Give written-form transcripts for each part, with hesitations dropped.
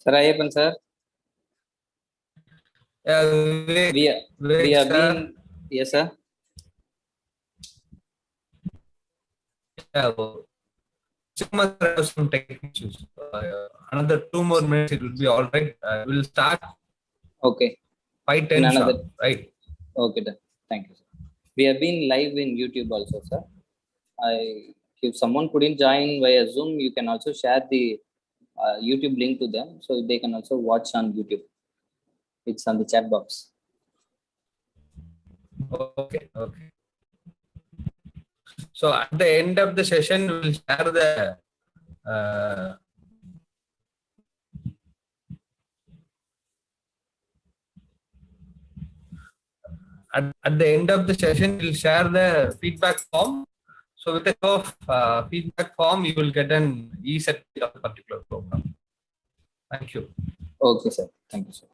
Sir Ayappan sir, Yeah, we we Vivek have sir. been yes sir. Yeah, Chuma sir have some technical issues. Another 2 more minutes, it will be all right. We'll start Okay, five in ten another. sharp, right? Okay, done. Thank you, sir. We have been live in YouTube also, sir. If someone couldn't join via Zoom, you can also share the YouTube link to them, so they can also watch on YouTube. It's on the chat box. Okay, okay. So at the end of the session, we'll share the at the end of the session, we'll share the feedback form. So with the feedback form, you will get an e-certificate of a particular program. Thank you. Okay, sir. Thank you, sir.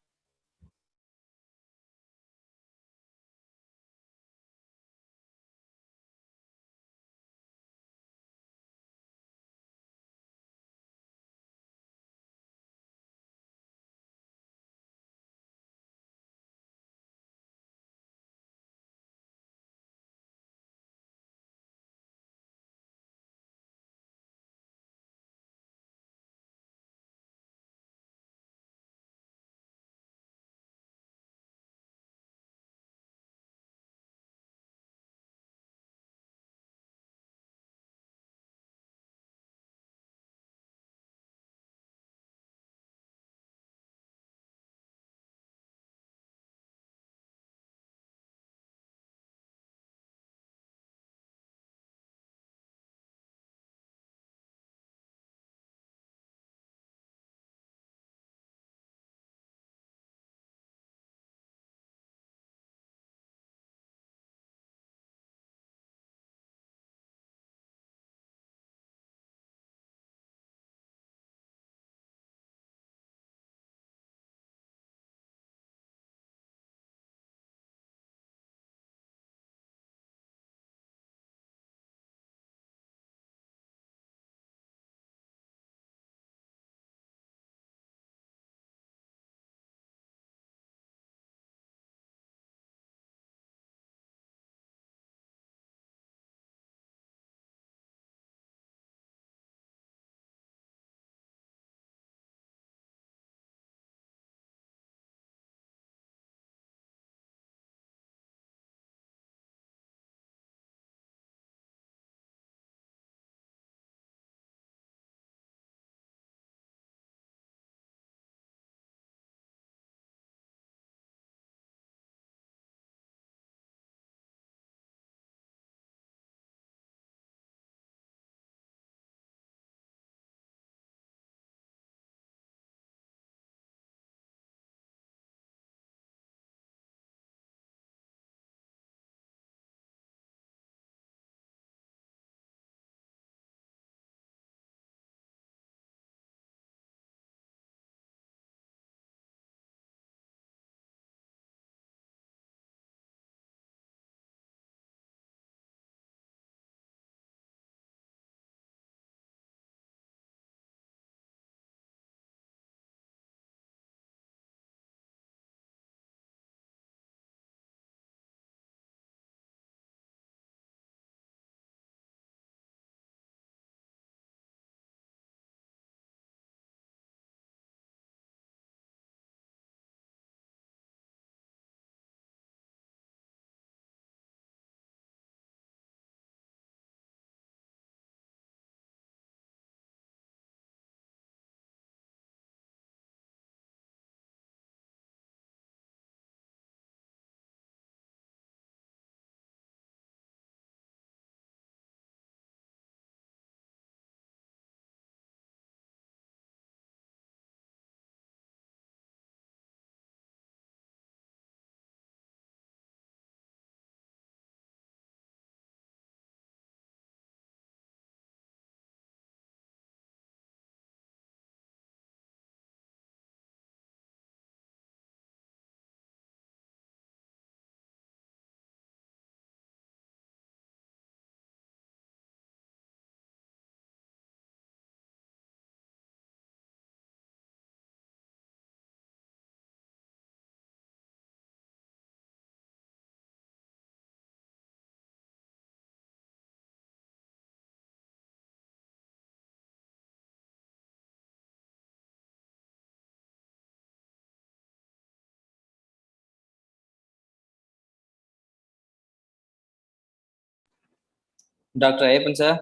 Dr. Ayyappan, sir.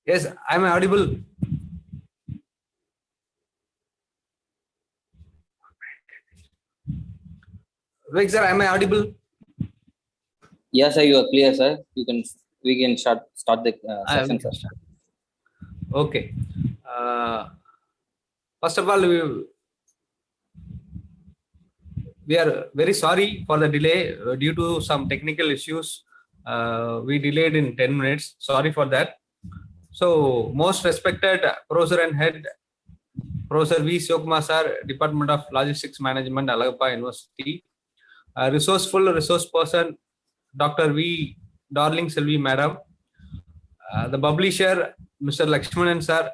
Yes, I'm audible. Vivek sir, am I audible? Yes, sir, you are clear, sir. We can start the session, sir. Okay. First of all, we are very sorry for the delay due to some technical issues. We delayed in 10 minutes. Sorry for that. So, most respected Professor and Head, Professor V. Sivakumar sir, Department of Logistics Management, Alagappa University. Resourceful resource person, Dr. V. Darling Selvi Madam. The publisher, Mr. Lakshmanan sir,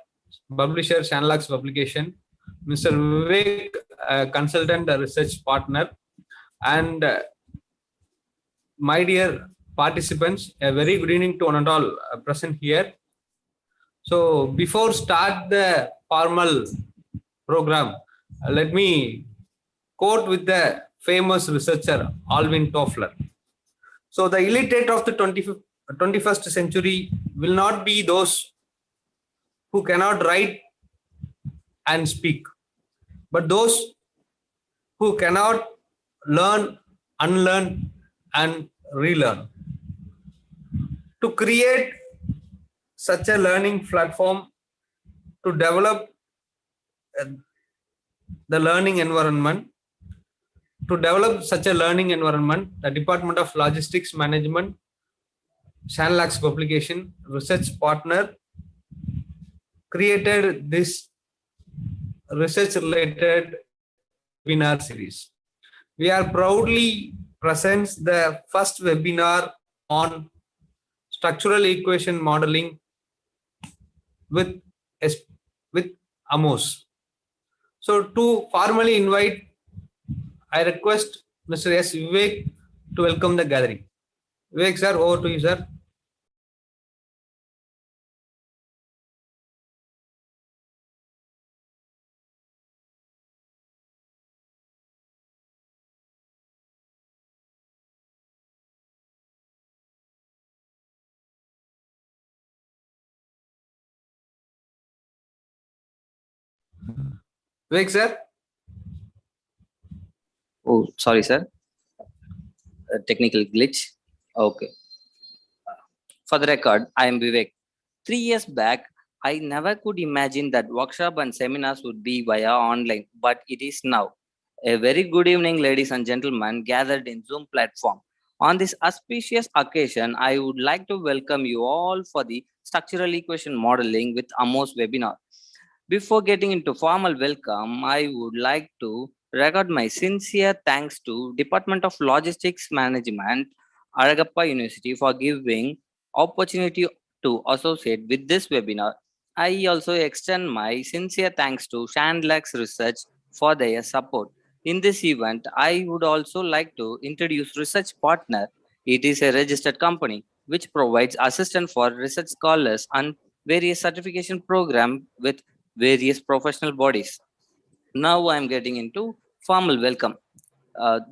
publisher Shanlax publication. Mr. Vivek, consultant research partner, and my dear participants, a very good evening to one and all present here. So before start the formal program, let me quote with the famous researcher Alvin Toffler. So the illiterate of the 21st century will not be those who cannot write and speak, but those who cannot learn, unlearn, and relearn. To create such a learning platform, to develop the learning environment, to develop such a learning environment, the Department of Logistics Management, Shanlax publication, research partner, created this research related webinar series. We are proudly presents the first webinar on structural equation modeling with AMOS. So to formally invite, I request Mr. S. Vivek to welcome the gathering. Vivek sir, over to you, sir. Vivek sir. Oh, sorry, sir. A technical glitch. Okay. For the record, I am Vivek. 3 years back, I never could imagine that workshop and seminars would be via online, but it is now. A very good evening, ladies and gentlemen, gathered in Zoom platform. On this auspicious occasion, I would like to welcome you all for the Structural Equation Modeling with AMOS webinar. Before getting into formal welcome, I would like to record my sincere thanks to Department of Logistics Management, Aragappa University for giving opportunity to associate with this webinar. I also extend my sincere thanks to Shandlax Research for their support. In this event, I would also like to introduce Research Partner. It is a registered company which provides assistance for research scholars and various certification program with various professional bodies. Now I'm getting into formal welcome.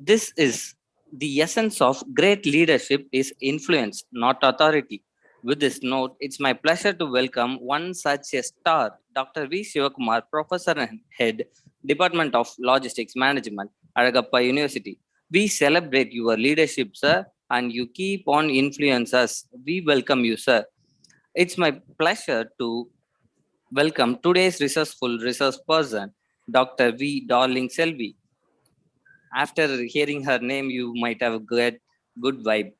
This is the essence of great leadership is influence, not authority. With this note, it's my pleasure to welcome one such a star, Dr. V. Sivakumar, Professor and Head, Department of Logistics Management, Aragappa University. We celebrate your leadership, sir, and you keep on influence us. We welcome you, sir. It's my pleasure to welcome today's resourceful resource person, Dr. V. Darling Selvi. After hearing her name, you might have a good vibe.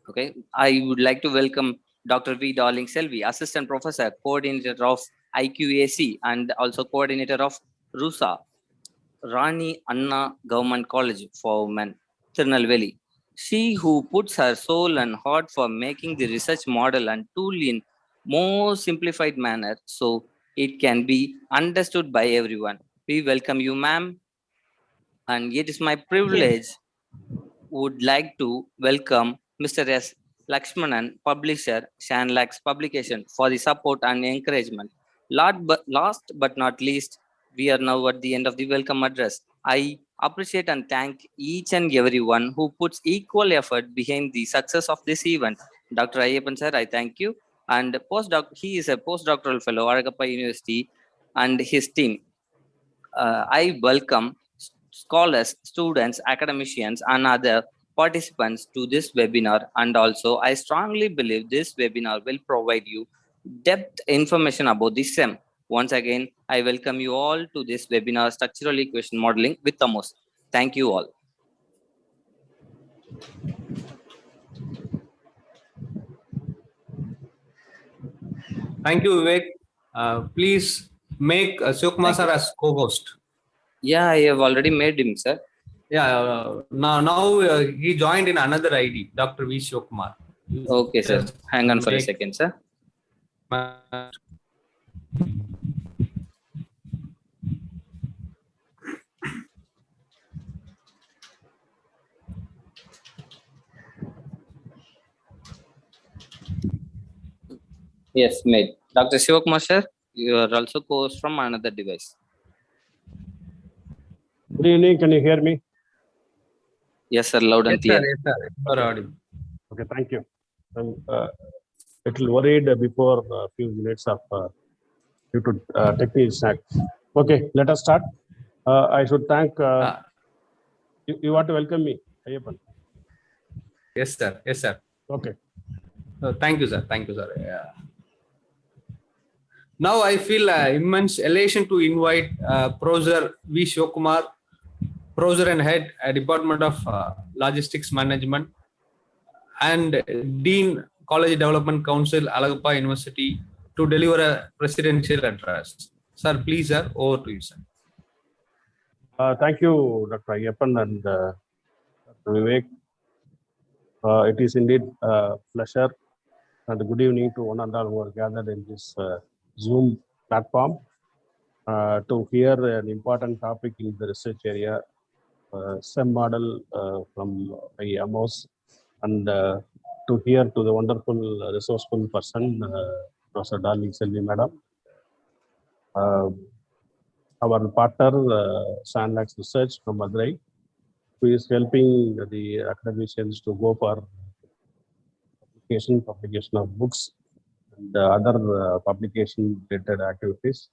Okay, I would like to welcome Dr. V. Darling Selvi, Assistant Professor, Coordinator of IQAC, and also Coordinator of RUSA, Rani Anna Government College for Women, Tirunelveli. She who puts her soul and heart for making the research model and tool in more simplified manner so it can be understood by everyone. We welcome you, ma'am, and it is my privilege would like to welcome Mr. S. Lakshmanan, publisher, Shanlax Publication, for the support and encouragement. Last but not least, we are now at the end of the welcome address. I appreciate and thank each and everyone who puts equal effort behind the success of this event. Dr. Ayyappan sir, I thank you. And he is a postdoctoral fellow, Aragappa University, and his team. I welcome scholars, students, academicians, and other participants to this webinar. And also, I strongly believe this webinar will provide you depth information about the SEM. Once again, I welcome you all to this webinar, Structural Equation Modeling with AMOS. Thank you all. Thank you, Vivek. Please make Shivakumar sir as co-host. Yeah, I have already made him, sir. Yeah, now he joined in another ID, Dr. V. Shivakumar. Okay, sir. Hang on for a second, sir. Yes, made. Dr. Shivakumar sir, you are also co-host from another device. Good evening. Can you hear me? Yes, sir. Loud and clear. Yes, sir. Okay, thank you. I'm a little worried before a few minutes of due to technical snack. Okay, let us start. I should thank. You want to welcome me, Ayyappan? Yes, sir. Yes, sir. Okay. Thank you, sir. Thank you, sir. Yeah. Now I feel immense elation to invite Professor V. Shivakumar, Professor and Head at Department of Logistics Management and Dean College Development Council, Alagappa University, to deliver a presidential address. Sir, please, sir, over to you, sir. Thank you, Dr. Ayyappan and Dr. Vivek. It is indeed a pleasure and good evening to one and all who are gathered in this Zoom platform to hear an important topic in the research area, SEM model from AMOS, and to hear to the wonderful, resourceful person, Professor Darling Selvi Madam. Our partner, Sandlax Research from Madurai, who is helping the academicians to go for publication of books and other publication related activities.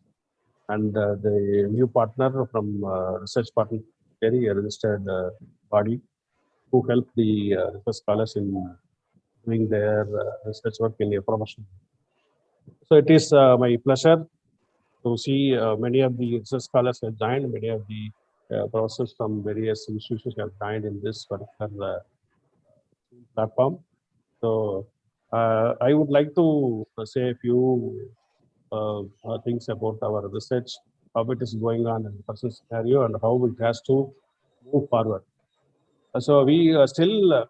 And the new partner from Research Partner, a registered body, who help the research scholars in doing their research work in a professional. So it is my pleasure to see many of the research scholars have joined, many of the professors from various institutions have joined in this particular platform. So I would like to say a few things about our research, how it is going on in the present scenario, and how it has to move forward. So we still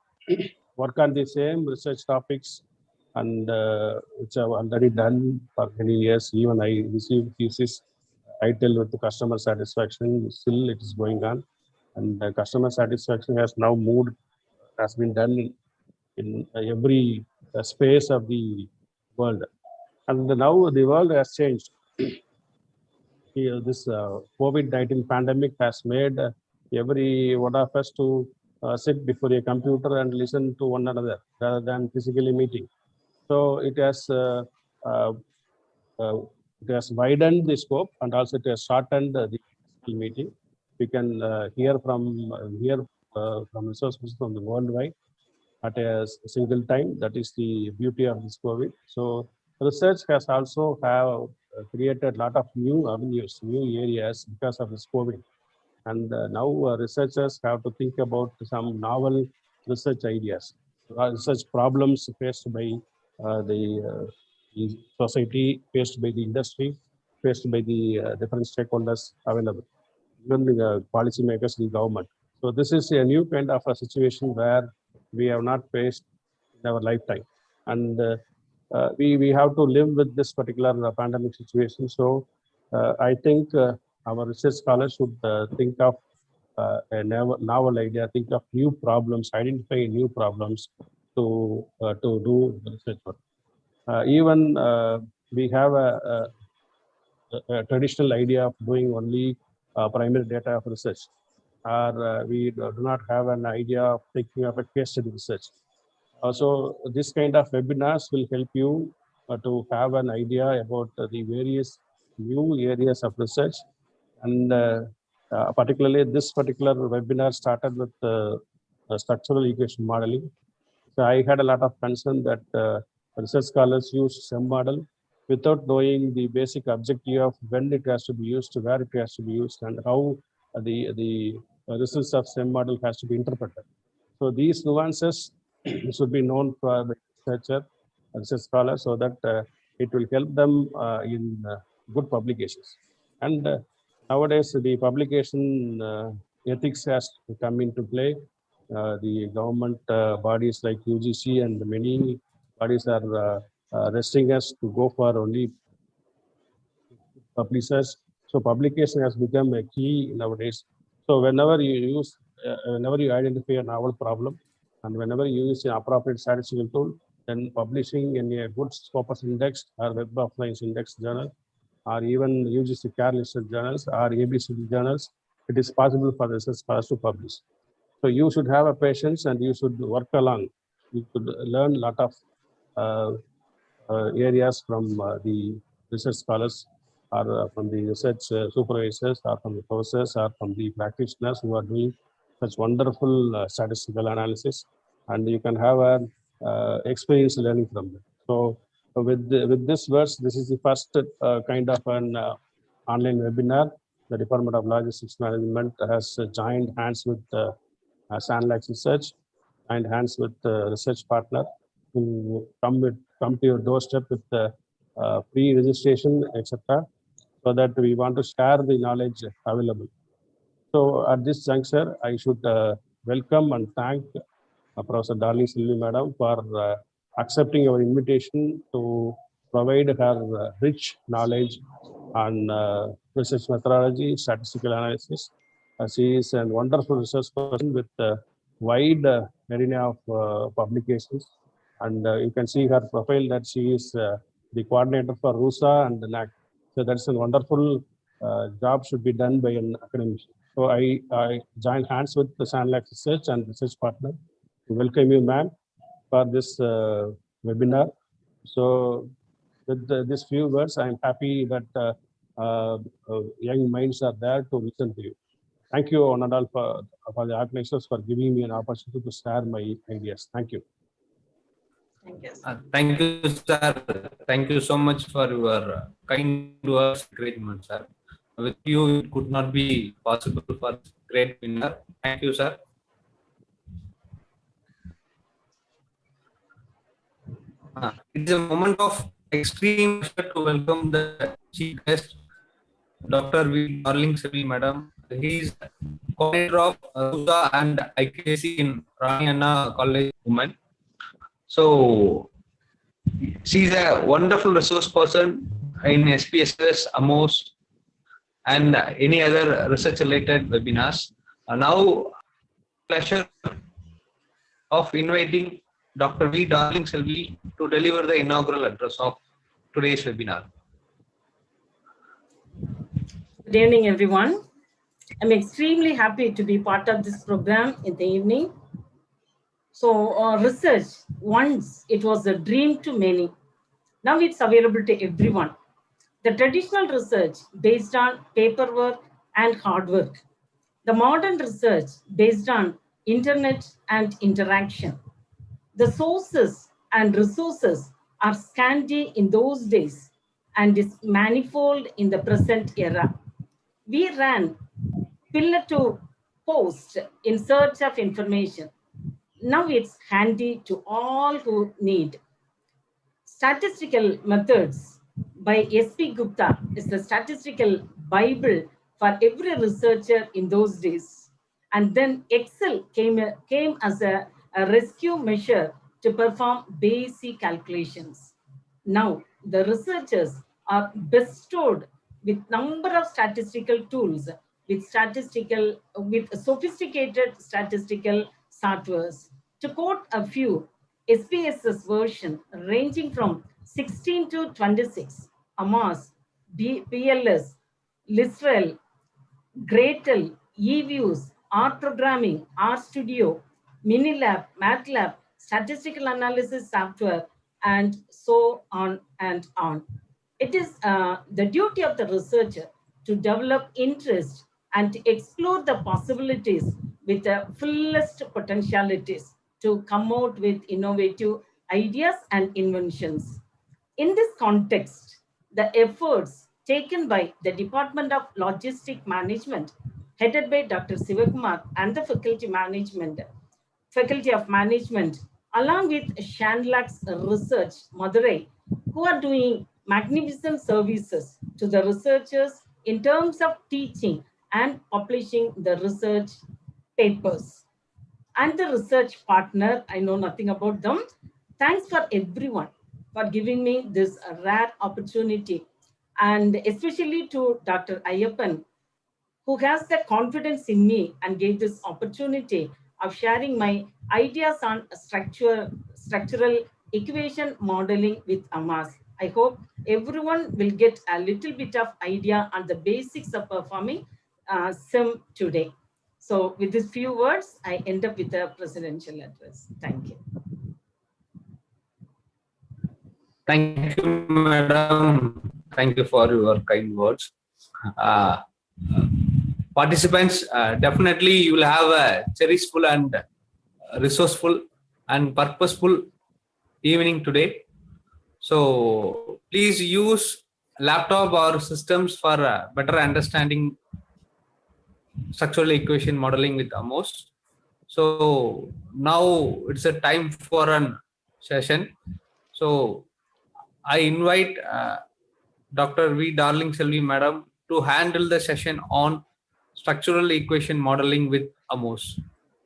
work on the same research topics, and which I've already done for many years. Even I received thesis title with the customer satisfaction. Still, it is going on, and customer satisfaction has now moved, has been done in every space of the world, and now the world has changed. This COVID-19 pandemic has made every one of us to sit before a computer and listen to one another rather than physically meeting. So it has widened the scope, and also it has shortened the meeting. We can hear from resources from the worldwide at a single time. That is the beauty of this COVID. So research has also created a lot of new avenues, new areas because of this COVID. And now researchers have to think about some novel research ideas, research problems faced by the society, faced by the industry, faced by the different stakeholders available, even the policymakers in government. So this is a new kind of a situation where we have not faced in our lifetime. And we have to live with this particular pandemic situation. So I think our research scholars should think of a novel idea, think of new problems, identify new problems to do the research work. Even we have a traditional idea of doing only primary data of research, or we do not have an idea of taking up a case study research. So this kind of webinars will help you to have an idea about the various new areas of research. And particularly this particular webinar started with structural equation modeling. So I had a lot of concern that research scholars use SEM model without knowing the basic objective of when it has to be used, where it has to be used, and how the results of SEM model has to be interpreted. So these nuances should be known for the researcher, research scholar, so that it will help them in good publications. And nowadays, the publication ethics has to come into play. The government bodies like UGC and many bodies are restricting us to go for only publishers. So publication has become a key nowadays. So whenever you identify a novel problem, and whenever you use an appropriate statistical tool, then publishing in a good Scopus index or Web of Science index journal, or even UGC care listed journals or ABCD journals, it is possible for the research scholars to publish. So you should have a patience and you should work along. You should learn a lot of uh, areas from the research scholars or from the research supervisors or from the professors or from the practitioners who are doing such wonderful statistical analysis, and you can have an experience learning from them. So with this verse, this is the first kind of an online webinar. The Department of Logistics Management has joined hands with Sandlax Research, joined hands with research partner who come to your doorstep with pre-registration, etc., so that we want to share the knowledge available. So at this juncture, I should welcome and thank Professor Darling Sylvie Madam for accepting our invitation to provide her rich knowledge on research methodology, statistical analysis. She is a wonderful research person with a wide arena of publications. And you can see her profile that she is the coordinator for RUSA and the NAC. So that's a wonderful job should be done by an academician. So I joined hands with the Sandlax Research and research partner to welcome you, ma'am, for this webinar. So with these few words, I'm happy that young minds are there to listen to you. Thank you, one and all, for the organizers for giving me an opportunity to share my ideas. Thank you. Thank you, sir. Thank you so much for your kind words, encouragement, sir. With you, it could not be possible for great winner. Thank you, sir. It is a moment of extreme pleasure to welcome the chief guest, Dr. V. Darling Sylvie Madam. He is coordinator of RUSA and IKC in Rani Anna College Women. So she is a wonderful resource person in SPSS, AMOS, and any other research related webinars. Now, pleasure of inviting Dr. V. Darling Sylvie to deliver the inaugural address of today's webinar. Good evening, everyone. I'm extremely happy to be part of this program in the evening. So research, once it was a dream to many. Now it's available to everyone. The traditional research based on paperwork and hard work. The modern research based on internet and interaction. The sources and resources are scanty in those days and is manifold in the present era. We ran pillar to post in search of information. Now it's handy to all who need. Statistical methods by S.P. Gupta is the statistical Bible for every researcher in those days. And then Excel came as a rescue measure to perform basic calculations. Now, the researchers are bestowed with number of statistical tools with sophisticated statistical softwares. To quote a few, SPSS version ranging from 16 to 26, AMOS, PLS, Listrel, Gretel, eViews, R Programming, RStudio, Minilab, MATLAB, statistical analysis software, and so on and on. It is the duty of the researcher to develop interest and to explore the possibilities with the fullest potentialities to come out with innovative ideas and inventions. In this context, the efforts taken by the Department of Logistic Management, headed by Dr. Sivakumar and the Faculty of Management, along with Shanlax Research, Madurai, who are doing magnificent services to the researchers in terms of teaching and publishing the research papers. And the research partner, I know nothing about them. Thanks for everyone for giving me this rare opportunity, and especially to Dr. Ayyappan, who has the confidence in me and gave this opportunity of sharing my ideas on structural equation modeling with AMOS. I hope everyone will get a little bit of idea on the basics of performing SIM today. So with these few words, I end up with a presidential address. Thank you. Thank you, madam. Thank you for your kind words. Participants, definitely you will have a cherishful and resourceful and purposeful evening today. So please use laptop or systems for better understanding structural equation modeling with AMOS. So now it's a time for an session. So I invite Dr. V. Darling Selvi madam to handle the session on structural equation modeling with AMOS.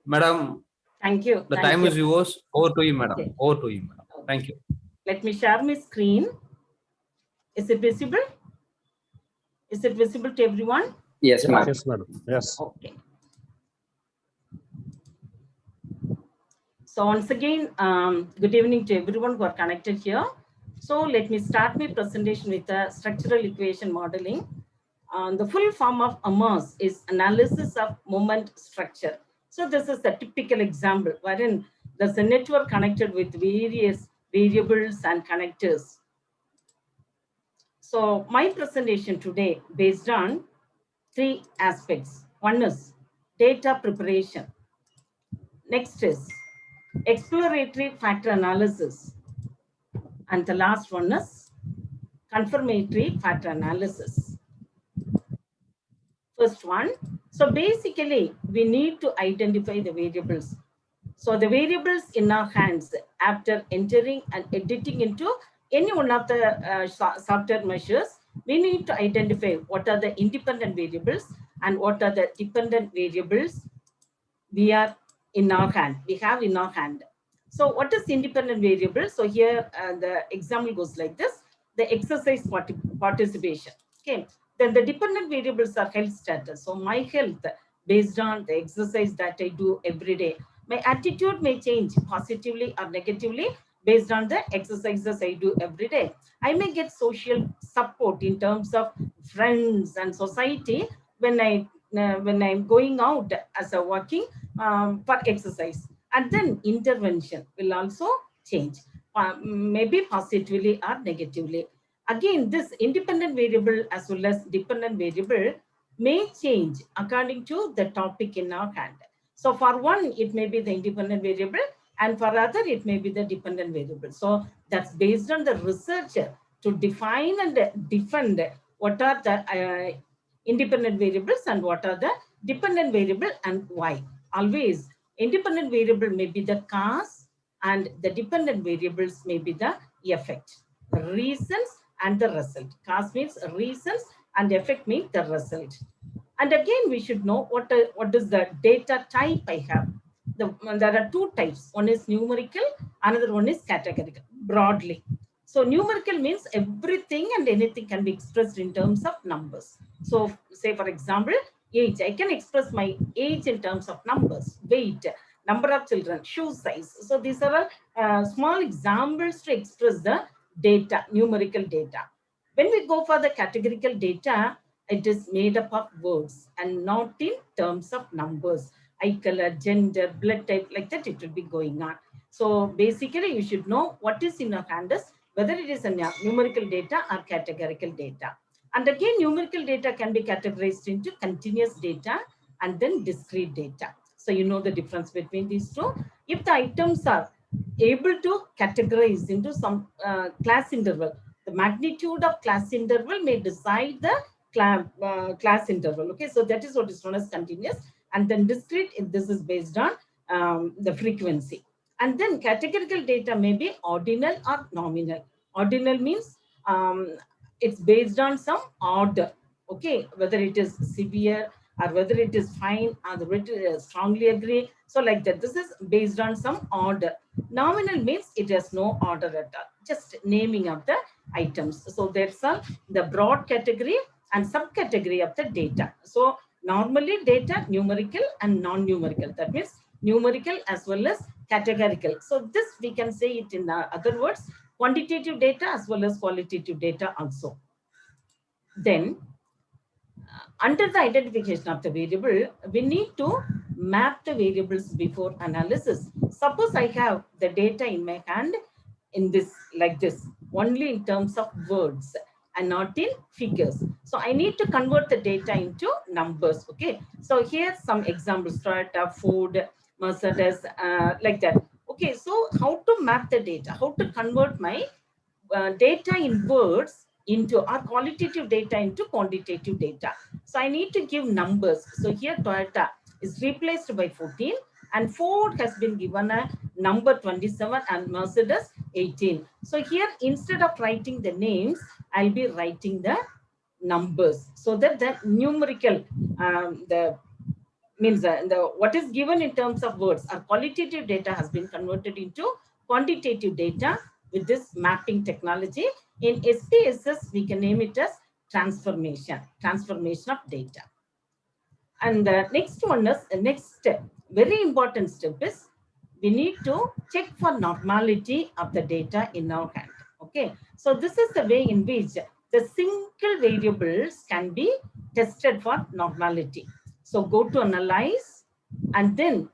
Madam, Thank you. the Thank time you. is yours. Over to you, madam. Okay. Over to you, madam. Thank you. Let me share my screen. Is it visible? Is it visible to everyone? Yes, ma'am. Yes, madam. Yes. Okay. So once again, good evening to everyone who are connected here. So let me start my presentation with the structural equation modeling. The full form of AMOS is analysis of moment structure. So this is a typical example wherein there's a network connected with various variables and connectors. So my presentation today based on three aspects. One is data preparation. Next is exploratory factor analysis. And the last one is confirmatory factor analysis. First one, so basically we need to identify the variables. So the variables in our hands after entering and editing into any one of the software measures, we need to identify what are the independent variables and what are the dependent variables we are in our hand, we have in our hand. So what is independent variable? So here the example goes like this, the exercise participation. Okay, then the dependent variables are health status. So my health based on the exercise that I do every day. My attitude may change positively or negatively based on the exercises I do every day. I may get social support in terms of friends and society when I'm going out as a working for exercise. And then intervention will also change, maybe positively or negatively. Again, this independent variable as well as dependent variable may change according to the topic in our hand. So for one, it may be the independent variable, and for other, it may be the dependent variable. So that's based on the researcher to define and defend what are the independent variables and what are the dependent variable and why. Always, independent variable may be the cause and the dependent variables may be the effect. The reasons and the result. Cause means reasons and effect means the result. And again, we should know what is the data type I have. There are two types. One is numerical, another one is categorical, broadly. So numerical means everything and anything can be expressed in terms of numbers. So say for example, age, I can express my age in terms of numbers, weight, number of children, shoe size. So these are all small examples to express the data, numerical data. When we go for the categorical data, it is made up of words and not in terms of numbers. Eye color, gender, blood type, like that it will be going on. So basically, you should know what is in your hand is whether it is a numerical data or categorical data. And again, numerical data can be categorized into continuous data and then discrete data. So you know the difference between these two. If the items are able to categorize into some class interval, the magnitude of class interval may decide the class interval. Okay, so that is what is known as continuous. And then discrete, this is based on the frequency. And then categorical data may be ordinal or nominal. Ordinal means it's based on some order. Okay, whether it is severe or whether it is fine or whether it is strongly agree. So like that, this is based on some order. Nominal means it has no order at all, just naming of the items. So there's the broad category and subcategory of the data. So normally data numerical and non-numerical. That means numerical as well as categorical. So this we can say it in other words, quantitative data as well as qualitative data also. Then under the identification of the variable, we need to map the variables before analysis. Suppose I have the data in my hand in this, like this, only in terms of words and not in figures. So I need to convert the data into numbers. Okay. So here some examples: Toyota, Ford, Mercedes, like that. Okay. So how to map the data? How to convert my data in words into or qualitative data into quantitative data. So I need to give numbers. So here Toyota is replaced by 14 and Ford has been given a number 27 and Mercedes 18. So here instead of writing the names, I'll be writing the numbers so that the numerical, the what is given in terms of words or qualitative data has been converted into quantitative data with this mapping technology. In SPSS, we can name it as transformation of data. And the next one is the next step, very important step is we need to check for normality of the data in our hand. Okay, so this is the way in which the single variables can be tested for normality. So go to analyze and then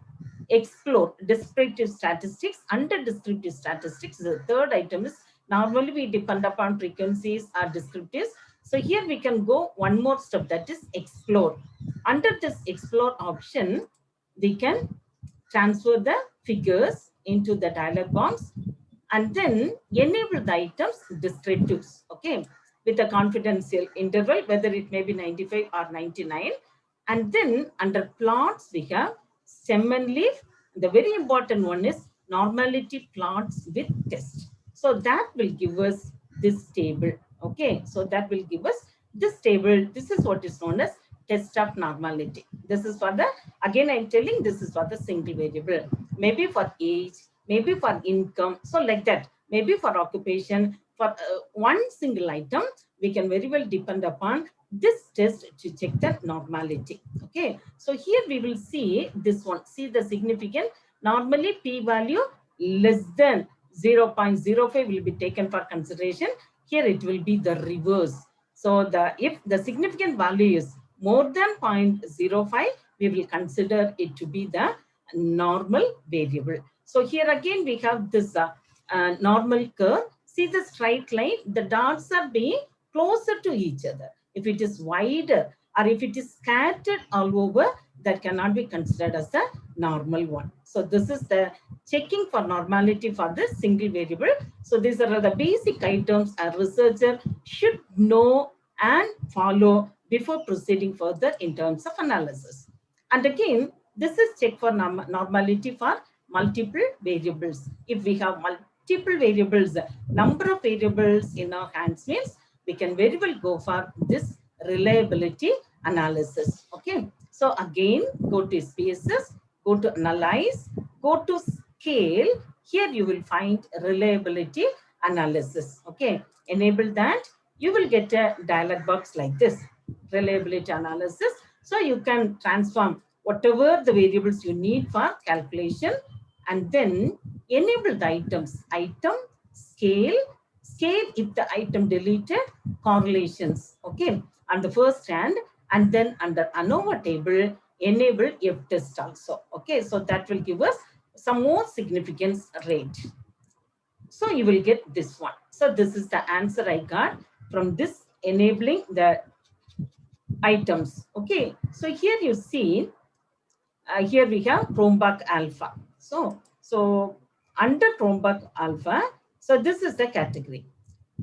explore descriptive statistics. Under descriptive statistics, the third item is normally we depend upon frequencies or descriptives. So here we can go one more step, that is explore. Under this explore option, we can transfer the figures into the dialog box and then enable the items descriptives, okay, with a confidential interval, whether it may be 95 or 99. And then under plots, we have stem and leaf. The very important one is normality plots with test. So that will give us this table. Okay, so that will give us this table. This is what is known as test of normality. This is for the, again I'm telling, this is for the single variable, maybe for age, maybe for income. So like that, maybe for occupation, for one single item, we can very well depend upon this test to check the normality. Okay, so here we will see this one. See the significant. Normally p-value less than 0.05 will be taken for consideration. Here it will be the reverse. So if the significant value is more than 0.05, we will consider it to be the normal variable. So here again we have this normal curve. See the straight line, the dots are being closer to each other. If it is wider or if it is scattered all over, that cannot be considered as a normal one. So this is the checking for normality for the single variable. So these are the basic items a researcher should know and follow before proceeding further in terms of analysis. And again, this is check for normality for multiple variables. If we have multiple variables, number of variables in our hands means we can very well go for this reliability analysis. Okay. So again, go to SPSS, go to analyze, go to scale. Here you will find reliability analysis. Okay. Enable that. You will get a dialog box like this, reliability analysis. So you can transform whatever the variables you need for calculation and then enable the items, item, scale if the item deleted, correlations, okay, on the first hand, and then under ANOVA table, enable F test also, okay. So that will give us some more significance rate. So you will get this one. So this is the answer I got from this enabling the items. Okay, so here you see, here we have Chromebug alpha. So under Chromebug alpha, so this is the category.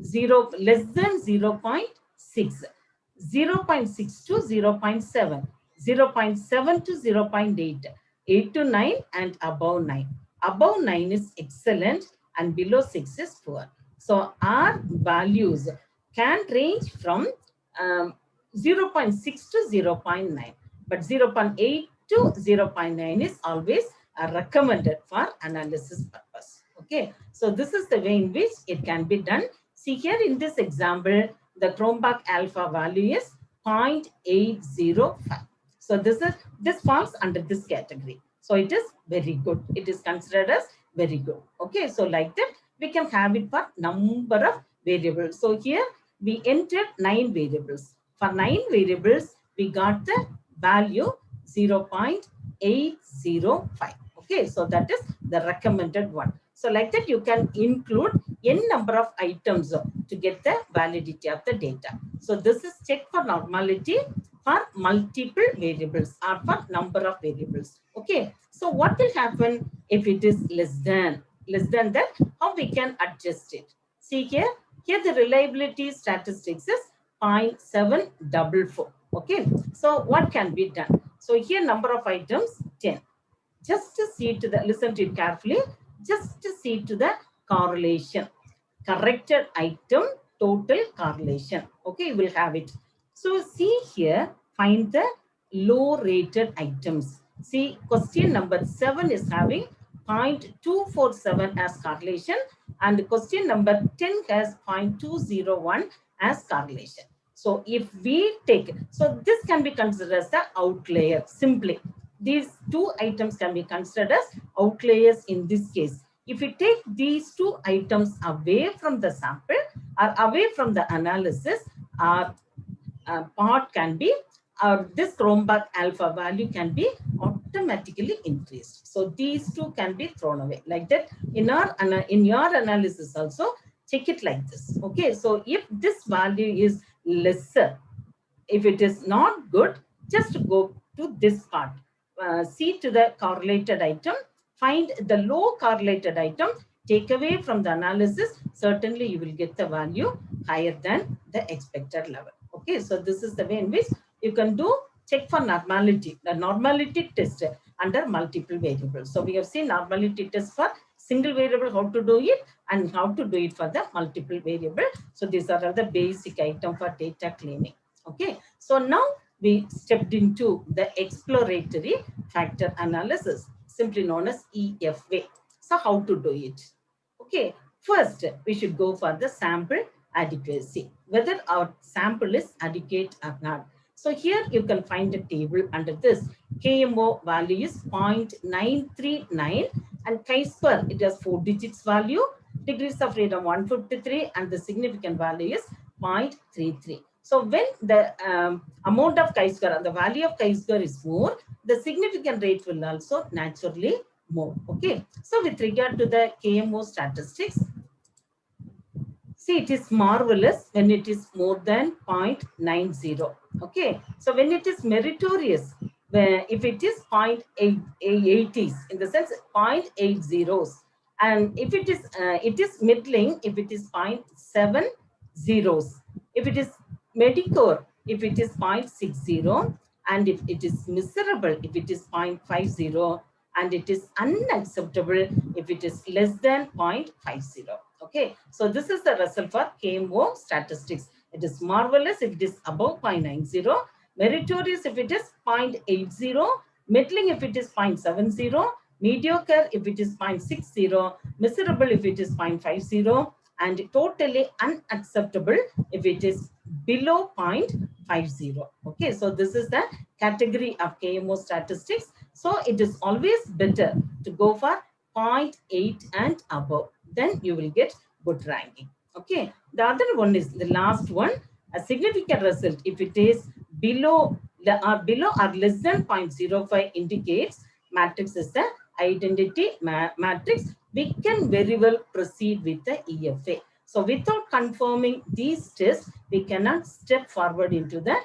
0 less than 0.6, 0.6 to 0.7, 0.7 to 0.8, 8 to 9 and above 9. Above 9 is excellent and below 6 is poor. So our values can range from 0.6 to 0.9, but 0.8 to 0.9 is always recommended for analysis purpose. Okay, so this is the way in which it can be done. See here in this example, the Chromebug alpha value is 0.805. So this falls under this category. So it is very good. It is considered as very good. Okay, so like that, we can have it for number of variables. So here we entered 9 variables. For 9 variables, we got the value 0.805. Okay, so that is the recommended one. So like that, you can include n number of items to get the validity of the data. So this is check for normality for multiple variables or for number of variables. Okay, so what will happen if it is less than that? How we can adjust it? See here the reliability statistics is 0.744. Okay, so what can be done? So here number of items 10. Just to see to the, listen to it carefully, just to see to the correlation. Corrected item total correlation. Okay, you will have it. So see here, find the low rated items. See, question number 7 is having 0.247 as correlation, and question number 10 has 0.201 as correlation. So if we take, so this can be considered as the outlier simply. These 2 items can be considered as outliers in this case. If we take these 2 items away from the sample or away from the analysis, our part can be, this Chromebug alpha value can be automatically increased. So these 2 can be thrown away like that. In your analysis also, check it like this. Okay, so if this value is lesser, if it is not good, just go to this part. See to the correlated item, find the low correlated item, take away from the analysis, certainly you will get the value higher than the expected level. Okay, so this is the way in which you can do check for normality, the normality test under multiple variables. So we have seen normality test for single variable, how to do it, and how to do it for the multiple variable. So these are the basic item for data cleaning. Okay, so now we stepped into the exploratory factor analysis, simply known as EFA. So how to do it? Okay, first we should go for the sample adequacy, whether our sample is adequate or not. So here you can find a table under this. KMO value is 0.939 and chi-square, it has 4 digits value, degrees of freedom 153, and the significant value is 0.33. So when the amount of chi-square and the value of chi-square is more, the significant rate will also naturally more. Okay. So with regard to the KMO statistics, see, it is marvelous when it is more than 0.90. Okay. So when it is meritorious, if it is 0.80s, in the sense 0.80s, and if it is middling, if it is 0.70s, if it is mediocre, if it is 0.60, and if it is miserable, if it is 0.50, and it is unacceptable if it is less than 0.50. Okay, so this is the result for KMO statistics. It is marvelous if it is above 0.90, meritorious if it is 0.80, middling if it is 0.70, mediocre if it is 0.60, miserable if it is 0.50, and totally unacceptable if it is below 0.50. Okay, so this is the category of KMO statistics. So it is always better to go for 0.8 and above. Then you will get good ranking. Okay, the other one is the last one, a significant result. If it is below or less than 0.05 indicates matrix is the identity matrix, we can very well proceed with the EFA. So without confirming these tests, we cannot step forward into the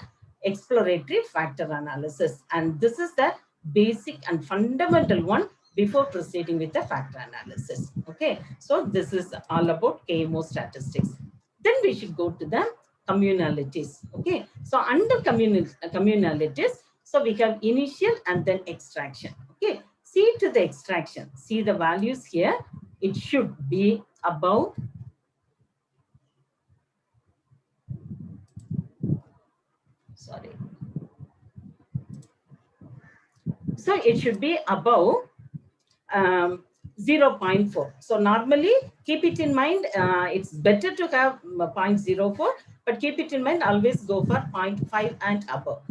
exploratory factor analysis. And this is the basic and fundamental one before proceeding with the factor analysis. Okay, so this is all about AMOS statistics. Then we should go to the communalities. Okay, so under communalities, so we have initial and then extraction. Okay, see to the extraction, see the values here. It should be above sorry. So it should be above 0.4. So normally keep it in mind, it's better to have 0.04, but keep it in mind, always go for 0.5 and above.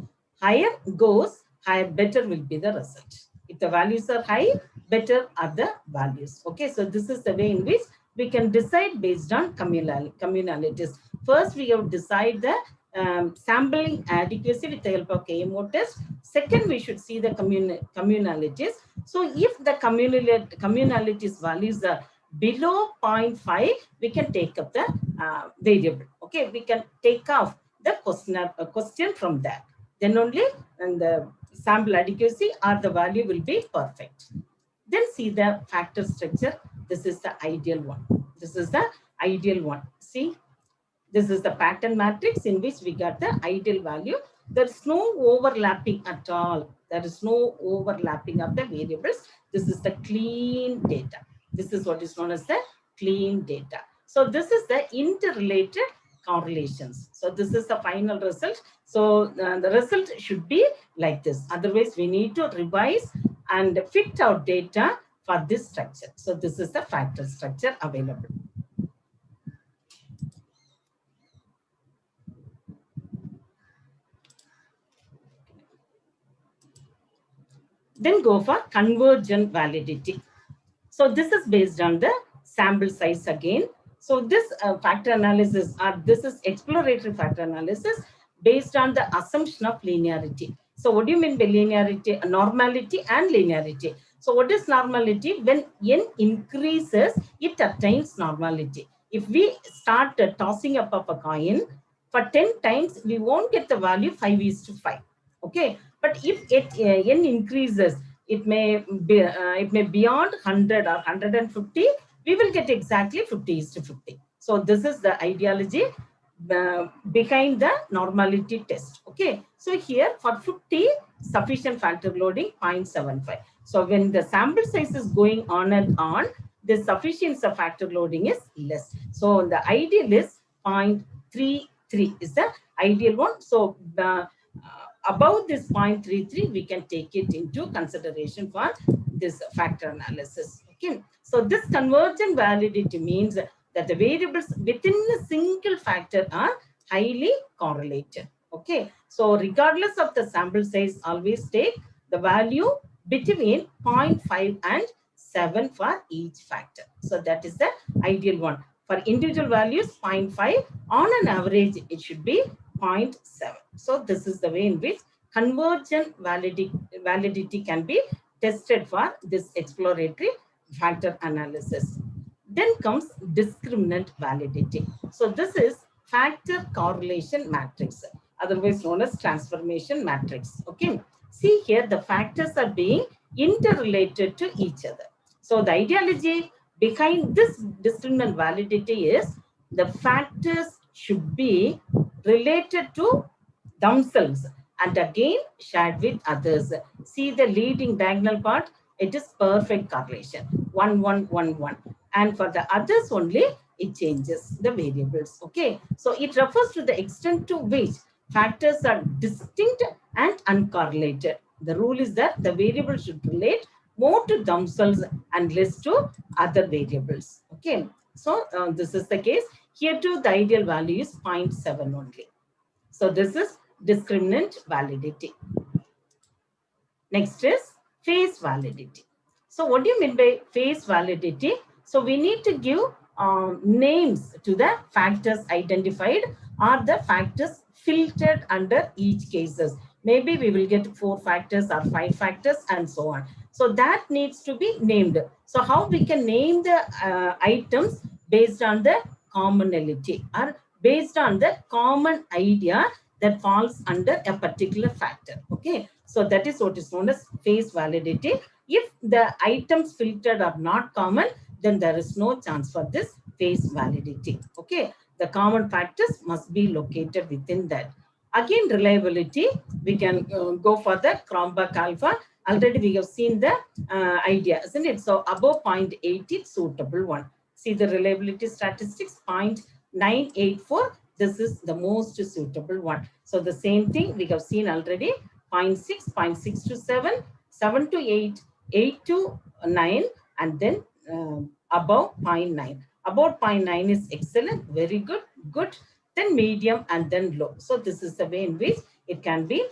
Higher goes, higher, better will be the result. If the values are high, better are the values. Okay, so this is the way in which we can decide based on communalities. First, we have decided the sampling adequacy with the help of KMO test. Second, we should see the communalities. So if the communalities values are below 0.5, we can take up the variable. Okay, we can take off the question from that. Then only and the sample adequacy or the value will be perfect. Then see the factor structure. This is the ideal one. This is the ideal one. See, this is the pattern matrix in which we got the ideal value. There's no overlapping at all. There is no overlapping of the variables. This is the clean data. This is what is known as the clean data. So this is the interrelated correlations. So this is the final result. So the result should be like this. Otherwise, we need to revise and fit our data for this structure. So this is the factor structure available. Then go for convergent validity. So this is based on the sample size again. So this factor analysis, or this is exploratory factor analysis based on the assumption of linearity. So what do you mean by linearity? Normality and linearity. So what is normality? When n increases, it attains normality. If we start tossing up of a coin, for 10 times, we won't get the value 5:5. Okay, but if n increases, it may be beyond 100 or 150, we will get exactly 50:50. So this is the ideology behind the normality test. Okay, so here for 50, sufficient factor loading 0.75. So when the sample size is going on and on, the sufficiency of factor loading is less. So the ideal is 0.33 is the ideal one. So above this 0.33, we can take it into consideration for this factor analysis. Okay, so this convergent validity means that the variables within a single factor are highly correlated. Okay, so regardless of the sample size, always take the value between 0.5 and 7 for each factor. So that is the ideal one. For individual values, 0.5, on an average, it should be 0.7. So this is the way in which convergent validity can be tested for this exploratory factor analysis. Then comes discriminant validity. So this is factor correlation matrix, otherwise known as transformation matrix. Okay, see here the factors are being interrelated to each other. So the ideology behind this discriminant validity is the factors should be related to themselves and again shared with others. See the leading diagonal part, it is perfect correlation, 1, 1, 1, 1. And for the others only, it changes the variables. Okay, so it refers to the extent to which factors are distinct and uncorrelated. The rule is that the variables should relate more to themselves and less to other variables. Okay, so this is the case. Here too, the ideal value is 0.7 only. So this is discriminant validity. Next is phase validity. So what do you mean by phase validity? So we need to give names to the factors identified or the factors filtered under each cases. Maybe we will get 4 factors or 5 factors and so on. So that needs to be named. So how we can name the items based on the commonality or based on the common idea that falls under a particular factor. Okay, so that is what is known as face validity. If the items filtered are not common, then there is no chance for this face validity. Okay, the common factors must be located within that. Again, reliability, we can go for the Cronbach alpha. Already we have seen the idea, isn't it? So above 0.8 it's suitable one. See the reliability statistics, 0.984. This is the most suitable one. So the same thing we have seen already, 0.6, 0.6 to 7, 7 to 8, 8 to 9, and then above 0.9. About 0.9 is excellent, very good, good, then medium, and then low. So this is the way in which it can be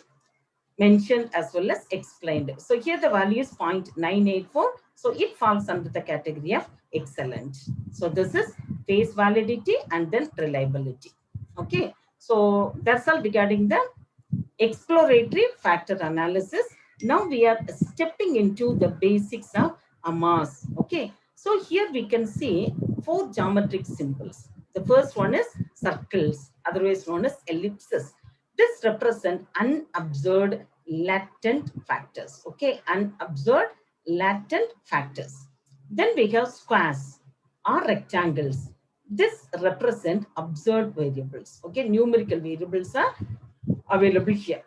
mentioned as well as explained. So here the value is 0.984. So it falls under the category of excellent. So this is face validity and then reliability. Okay. So that's all regarding the exploratory factor analysis. Now we are stepping into the basics of AMOS. Okay. So here we can see 4 geometric symbols. The first one is circles, otherwise known as ellipses. This represent unobserved latent factors. Okay, unobserved latent factors. Then we have squares or rectangles. This represent observed variables. Okay, numerical variables are available here,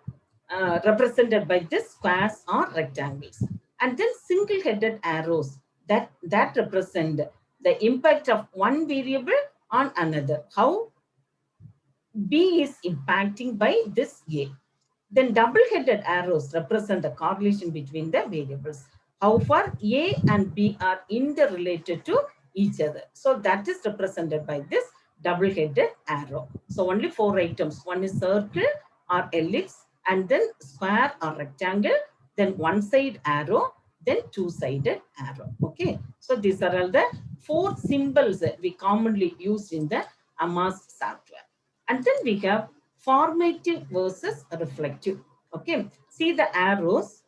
represented by this squares or rectangles. And then single-headed arrows that represent the impact of one variable on another. How B is impacting by this A. Then double-headed arrows represent the correlation between the variables. How far A and B are interrelated to each other. So that is represented by this double-headed arrow. So only 4 items. One is circle or ellipse, and then square or rectangle, then one-side arrow, then two-sided arrow. Okay. So these are all the 4 symbols that we commonly use in the AMOS software. And then we have formative versus reflective. Okay, see the arrows.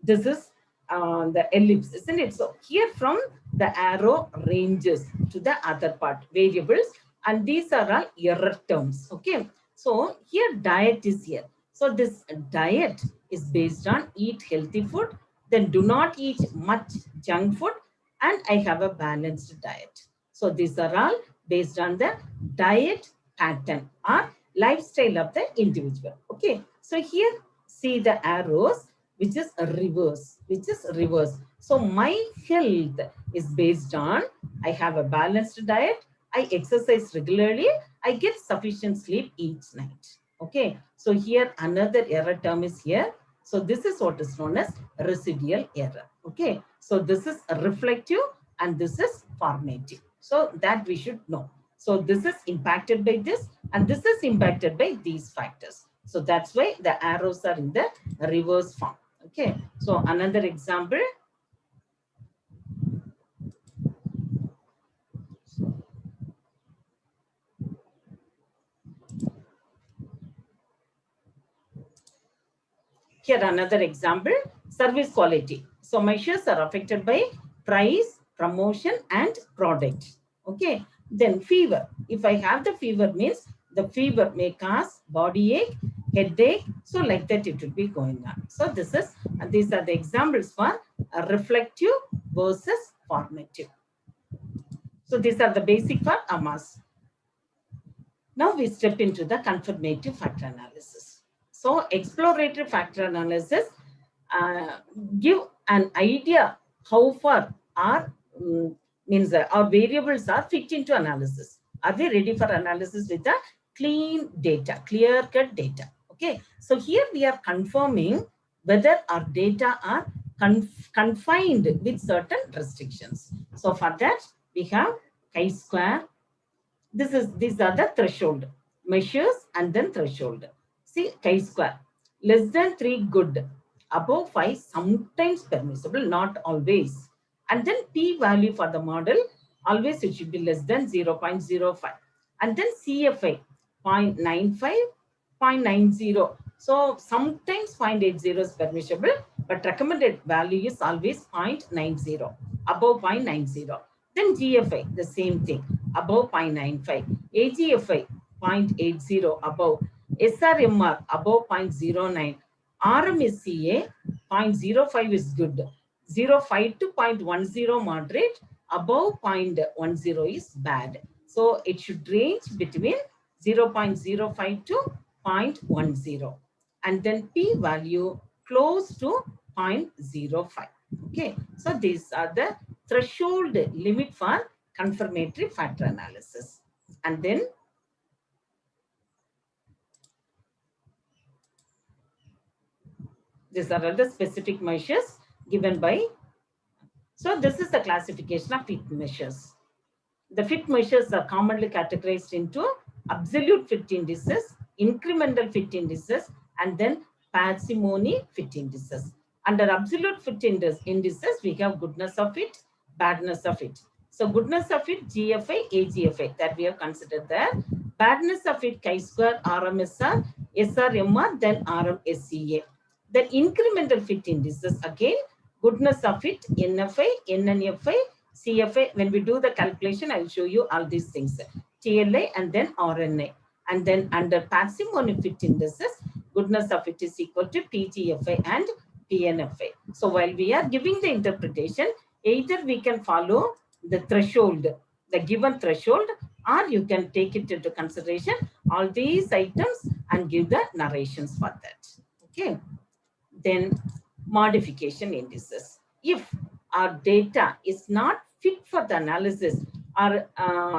This is the ellipse, isn't it? So here from the arrow ranges to the other part, variables, and these are all error terms. Okay, so here diet is here. So this diet is based on eat healthy food, then do not eat much junk food, and I have a balanced diet. So these are all based on the diet pattern or lifestyle of the individual. Okay, so here see the arrows, which is a reverse, So my health is based on I have a balanced diet, I exercise regularly, I get sufficient sleep each night. Okay, so here another error term is here. So this is what is known as residual error. Okay, so this is reflective and this is formative. So that we should know. So this is impacted by this and this is impacted by these factors. So that's why the arrows are in the reverse form. Okay. So another example. Here another example, service quality. So measures are affected by price, promotion and product. Okay. Then fever. If I have the fever means the fever may cause body ache, headache. So like that it will be going on. So this is, these are the examples for reflective versus formative. So these are the basic for AMOS. Now we step into the confirmative factor analysis. So exploratory factor analysis give an idea how far our our variables are fit into analysis. Are we ready for analysis with the clean data, clear-cut data? Okay. So here we are confirming whether our data are confined with certain restrictions. So for that we have chi-square. These are the threshold measures and then threshold. See chi-square, less than 3 good, above 5 sometimes permissible, not always. And then p-value for the model, always it should be less than 0.05. And then CFI 0.95, 0.90. So sometimes 0.80 is permissible, but recommended value is always 0.90, above 0.90. Then GFI, the same thing, above 0.95. AGFI, 0.80, above. SRMR, above 0.09. RMSCA, 0.05 is good. 0.5 to 0.10 moderate, above 0.10 is bad. So it should range between 0.05 to 0.10. And then P value close to 0.05. Okay, so these are the threshold limit for confirmatory factor analysis. And then these are other specific measures given by. So this is the classification of fit measures. The fit measures are commonly categorized into absolute fit indices, incremental fit indices, and then parsimony fit indices. Under absolute fit indices, we have goodness of fit, badness of fit. So goodness of fit, GFI, AGFI, that we have considered there. Badness of fit, chi-square, RMSR, SRMR, then RMSCA. The incremental fit indices, again, goodness of fit, NFI, NNFI, CFA. When we do the calculation, I'll show you all these things. TLA and then RNA. And then under parsimony fit indices, goodness of it is equal to PGFI and PNFI. So while we are giving the interpretation, either we can follow the threshold, the given threshold, or you can take it into consideration, all these items, and give the narrations for that. Okay. Then modification indices. If our data is not fit for the analysis, or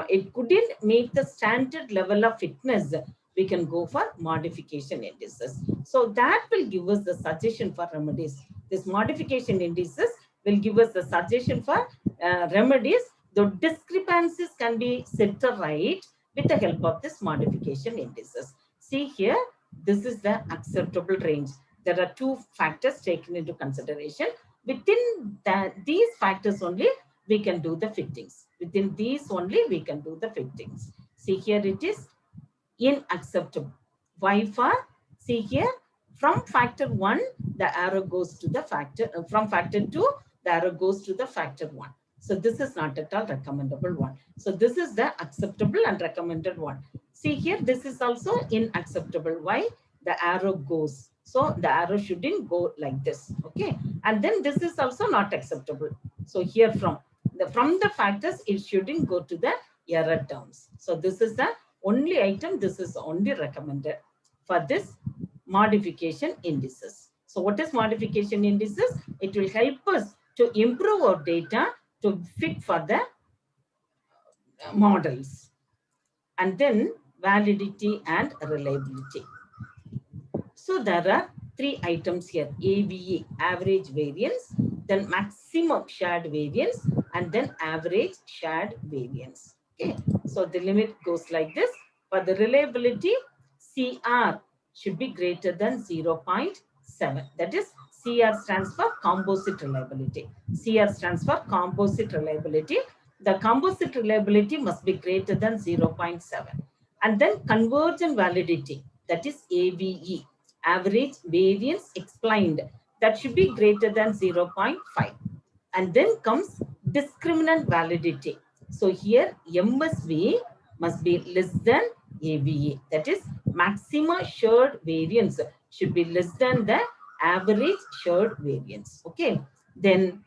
it couldn't meet the standard level of fitness, we can go for modification indices. So that will give us the suggestion for remedies. This modification indices will give us the suggestion for remedies. The discrepancies can be set right with the help of this modification indices. See here, this is the acceptable range. There are two factors taken into consideration. Within these factors only, we can do the fittings. Within these only, we can do the fittings. See here, it is unacceptable. Why for? See here, from factor 1, the arrow goes to the factor, from factor 2, the arrow goes to the factor 1. So this is not at all recommendable one. So this is the acceptable and recommended one. See here, this is also unacceptable. Why? The arrow goes. So the arrow shouldn't go like this. Okay. And then this is also not acceptable. So here from the factors, it shouldn't go to the error terms. So this is the only item. This is only recommended for this modification indices. So what is modification indices? It will help us to improve our data to fit for the models. And then validity and reliability. So there are 3 items here: AVE, average variance, then maximum shared variance, and then average shared variance. Okay, so the limit goes like this. For the reliability, CR should be greater than 0.7. That is, CR stands for composite reliability. CR stands for composite reliability. The composite reliability must be greater than 0.7. And then convergent validity, that is AVE, average variance explained, that should be greater than 0.5. And then comes discriminant validity. So here MSV must be less than AVE, that is maximum shared variance should be less than the average shared variance. Okay, then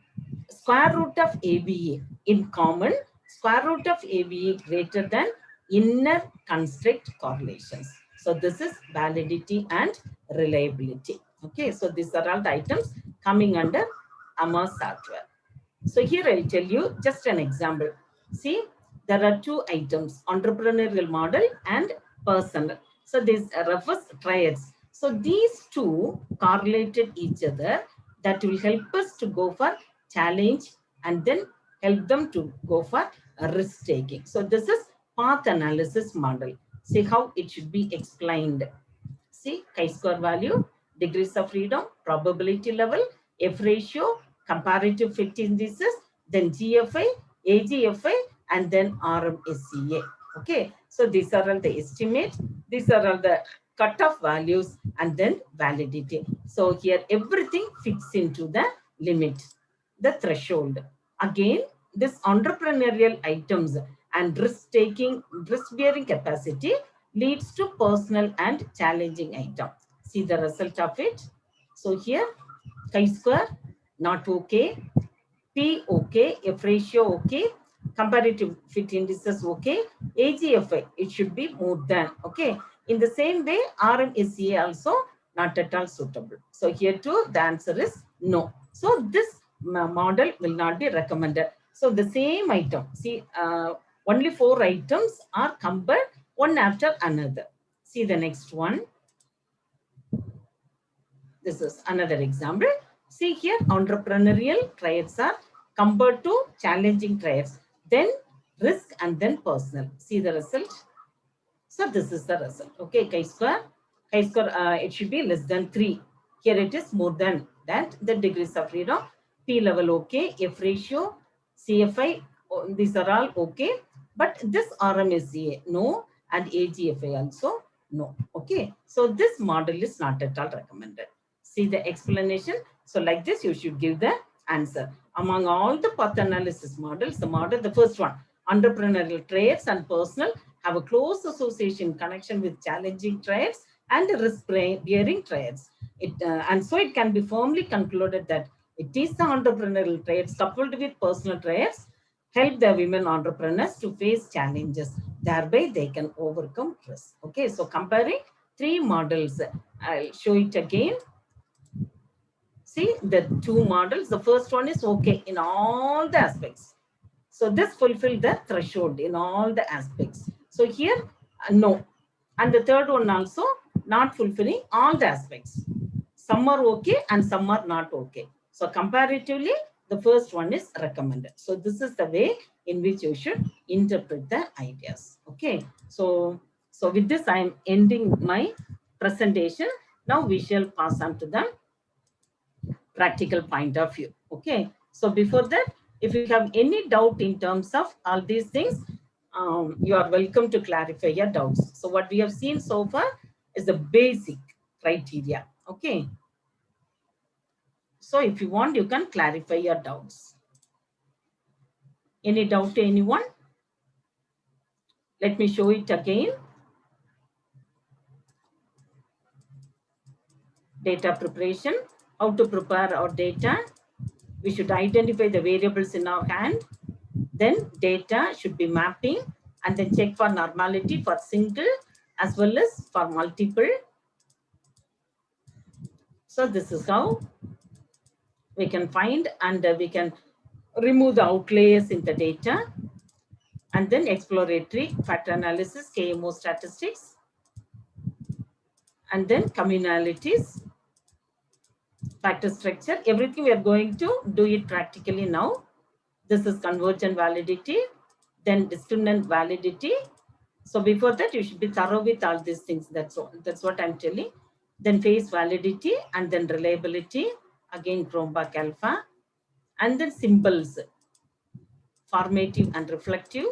square root of AVE in common, square root of AVE greater than inner constraint correlations. So this is validity and reliability. Okay, so these are all the items coming under AMOS software. So here I'll tell you just an example. See, there are 2 items: entrepreneurial model and personal. So these refers triads. So these 2 correlated each other. That will help us to go for challenge and then help them to go for risk taking. So this is path analysis model. See how it should be explained. See, chi-square value, degrees of freedom, probability level, F ratio, comparative fit indices, then GFI, AGFI, and then RMSCA. Okay, so these are all the estimate. These are all the cutoff values, and then validity. So here everything fits into the limit, the threshold. Again, this entrepreneurial items and risk-bearing capacity leads to personal and challenging item. See the result of it. So here, chi-square, not okay. P okay, F ratio okay, comparative fit indices okay, AGFI, it should be more than, okay. In the same way, RMSEA also not at all suitable. So here too, the answer is no. So this model will not be recommended. So the same item, see, only 4 items are compared one after another. See the next one. This is another example. See here, entrepreneurial traits are compared to challenging traits, then risk, and then personal. See the result. So this is the result. Okay, chi-square, it should be less than 3. Here it is more than that. The degrees of freedom, P level okay, F ratio, CFI, these are all okay. But this RMSEA, no, and AGFI also, no. Okay, so this model is not at all recommended. See the explanation. So like this, you should give the answer. Among all the path analysis models, the first one, entrepreneurial traits and personal, have a close association connection with challenging traits and risk-bearing traits. And so it can be firmly concluded that it is the entrepreneurial traits coupled with personal traits help the women entrepreneurs to face challenges. Thereby, they can overcome risk. Okay, so comparing 3 models, I'll show it again. See the 2 models. The first one is okay in all the aspects. So this fulfill the threshold in all the aspects. So here, no. And the third one also not fulfilling all the aspects. Some are okay and some are not okay. So comparatively, the first one is recommended. So this is the way in which you should interpret the ideas. Okay. So with this, I am ending my presentation. Now we shall pass on to the practical point of view. Okay. So before that, if you have any doubt in terms of all these things, you are welcome to clarify your doubts. So what we have seen so far is the basic criteria. Okay. So if you want, you can clarify your doubts. Any doubt to anyone? Let me show it again. Data preparation, how to prepare our data. We should identify the variables in our hand. Then data should be mapping and then check for normality for single as well as for multiple. So this is how we can find and we can remove the outliers in the data. And then exploratory factor analysis, KMO statistics. And then communalities, factor structure, everything we are going to do it practically now. This is convergent validity, then discriminant validity. So before that, you should be thorough with all these things. That's what I'm telling. Then phase validity and then reliability, again Cronbach alpha, and then symbols, formative and reflective,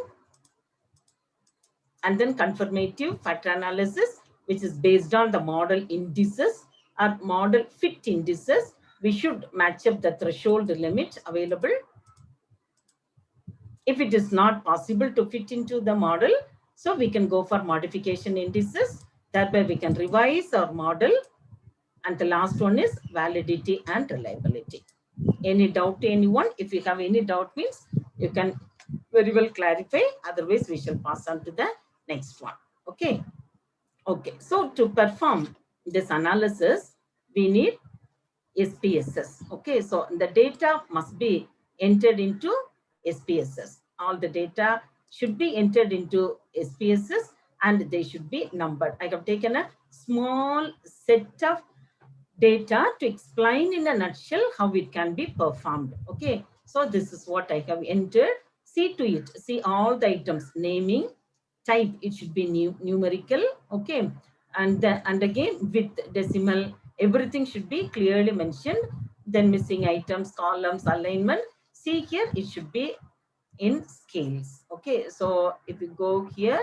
and then confirmative factor analysis, which is based on the model indices or model fit indices. We should match up the threshold limit available. If it is not possible to fit into the model, so we can go for modification indices. That way we can revise our model. And the last one is validity and reliability. Any doubt to anyone? If you have any doubt, means you can very well clarify. Otherwise, we shall pass on to the next one. Okay. Okay. So to perform this analysis, we need SPSS. Okay. So the data must be entered into SPSS. All the data should be entered into SPSS and they should be numbered. I have taken a small set of data to explain in a nutshell how it can be performed. Okay, so this is what I have entered. See to it. See all the items. Naming, type, it should be numerical. Okay, and again with decimal, everything should be clearly mentioned. Then missing items, columns, alignment. See here, it should be in scales. Okay, so if you go here,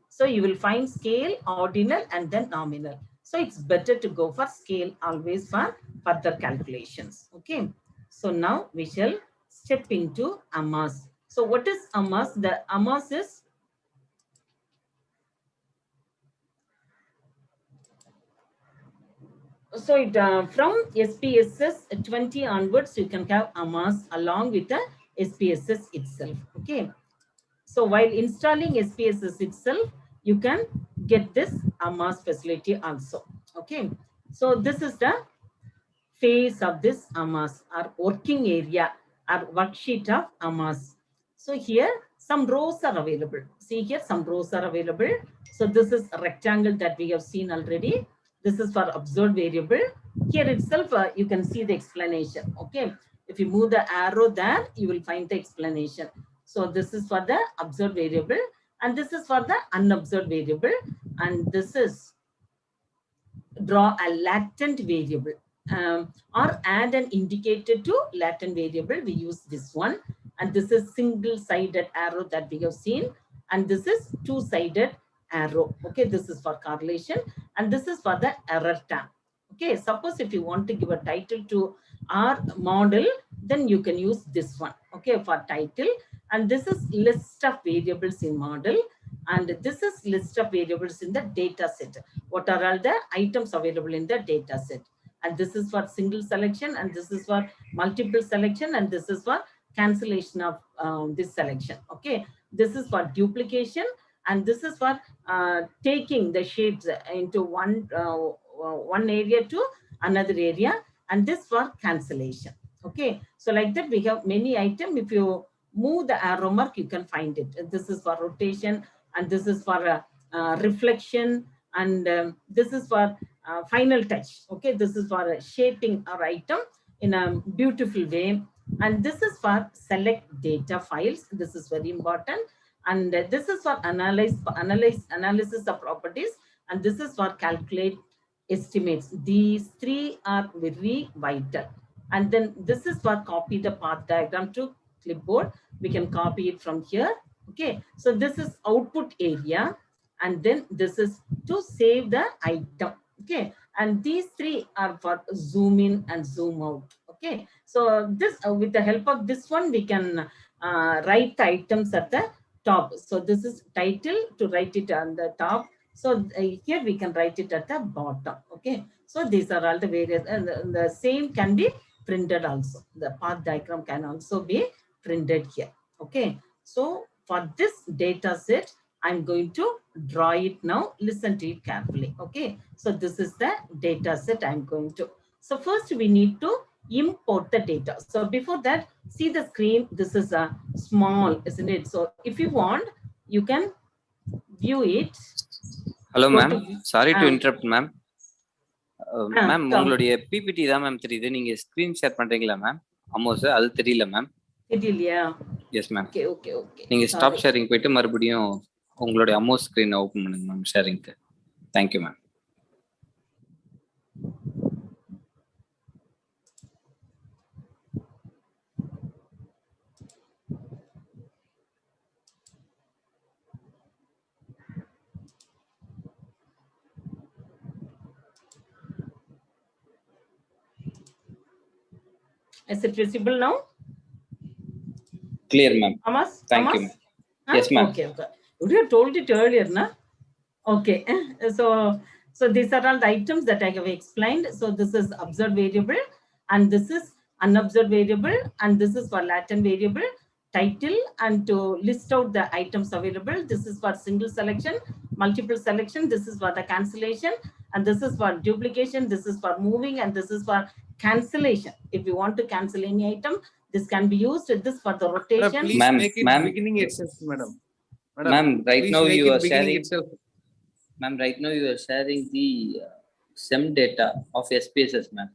so you will find scale, ordinal, and then nominal. So it's better to go for scale always for further calculations. Okay. So now we shall step into AMOS. So what is AMOS? The AMOS is so it from SPSS 20 onwards, you can have AMOS along with the SPSS itself. Okay. So while installing SPSS itself, you can get this AMOS facility also. Okay. So this is the phase of this AMOS, our working area, our worksheet of AMOS. So here some rows are available. See here some rows are available. So this is a rectangle that we have seen already. This is for observed variable. Here itself you can see the explanation. Okay. If you move the arrow there, you will find the explanation. So this is for the observed variable and this is for the unobserved variable and this is draw a latent variable or add an indicator to latent variable. We use this one and this is single-sided arrow that we have seen and this is two-sided arrow. Okay, this is for correlation and this is for the error term. Okay, suppose if you want to give a title to our model, then you can use this one. Okay, for title and this is list of variables in model and this is list of variables in the data set. What are all the items available in the data set? And this is for single selection and this is for multiple selection and this is for cancellation of this selection. Okay, this is for duplication and this is for taking the shapes into one area to another area and this for cancellation. Okay, so like that we have many items. If you move the arrow mark, you can find it. This is for rotation and this is for reflection and this is for final touch. Okay, this is for shaping our item in a beautiful way and this is for select data files. This is very important and this is for analysis of properties and this is for calculate estimates. These three are very vital and then this is for copy the path diagram to clipboard. We can copy it from here. Okay, so this is output area and then this is to save the item. Okay, and these three are for zoom in and zoom out. Okay, so this with the help of this one we can write the items at the top. So this is title to write it on the top. So here we can write it at the bottom. Okay, so these are all the various and the same can be printed also. The path diagram can also be printed here. Okay, so for this data set, I'm going to draw it now. Listen to it carefully. Okay, so this is the data set I'm going to. So first we need to import the data. So before that, see the screen. This is a small, isn't it? So if you want, you can view it. Hello, ma'am. Sorry to interrupt, ma'am. Ma'am, உங்களுடைய PPT தான் ma'am தெரியுது. நீங்க screen share பண்றீங்களா ma'am? AMOS அது தெரியல ma'am. தெரியலையா? Yes ma'am. Okay okay okay. நீங்க stop sharing போயிட்டு மறுபடியும் உங்களுடைய AMOS ஸ்கிரீனை ஓபன் பண்ணுங்க மேம் ஷேரிங்க்கு. Thank you ma'am. Is it visible now? Clear, ma'am. AMOS? Thank you. Huh? Yes, ma'am. Okay, okay. Would you have told it earlier, na? Okay. So these are all the items that I have explained. So this is observed variable and this is unobserved variable and this is for latent variable title and to list out the items available. This is for single selection, multiple selection. This is for the cancellation and this is for duplication. This is for moving and this is for cancellation. If you want to cancel any item, this can be used. This for the rotation. Please make it beginning itself, madam. Ma'am, right now you are sharing itself. Ma'am, right now you are sharing the SEM data of SPSS, ma'am.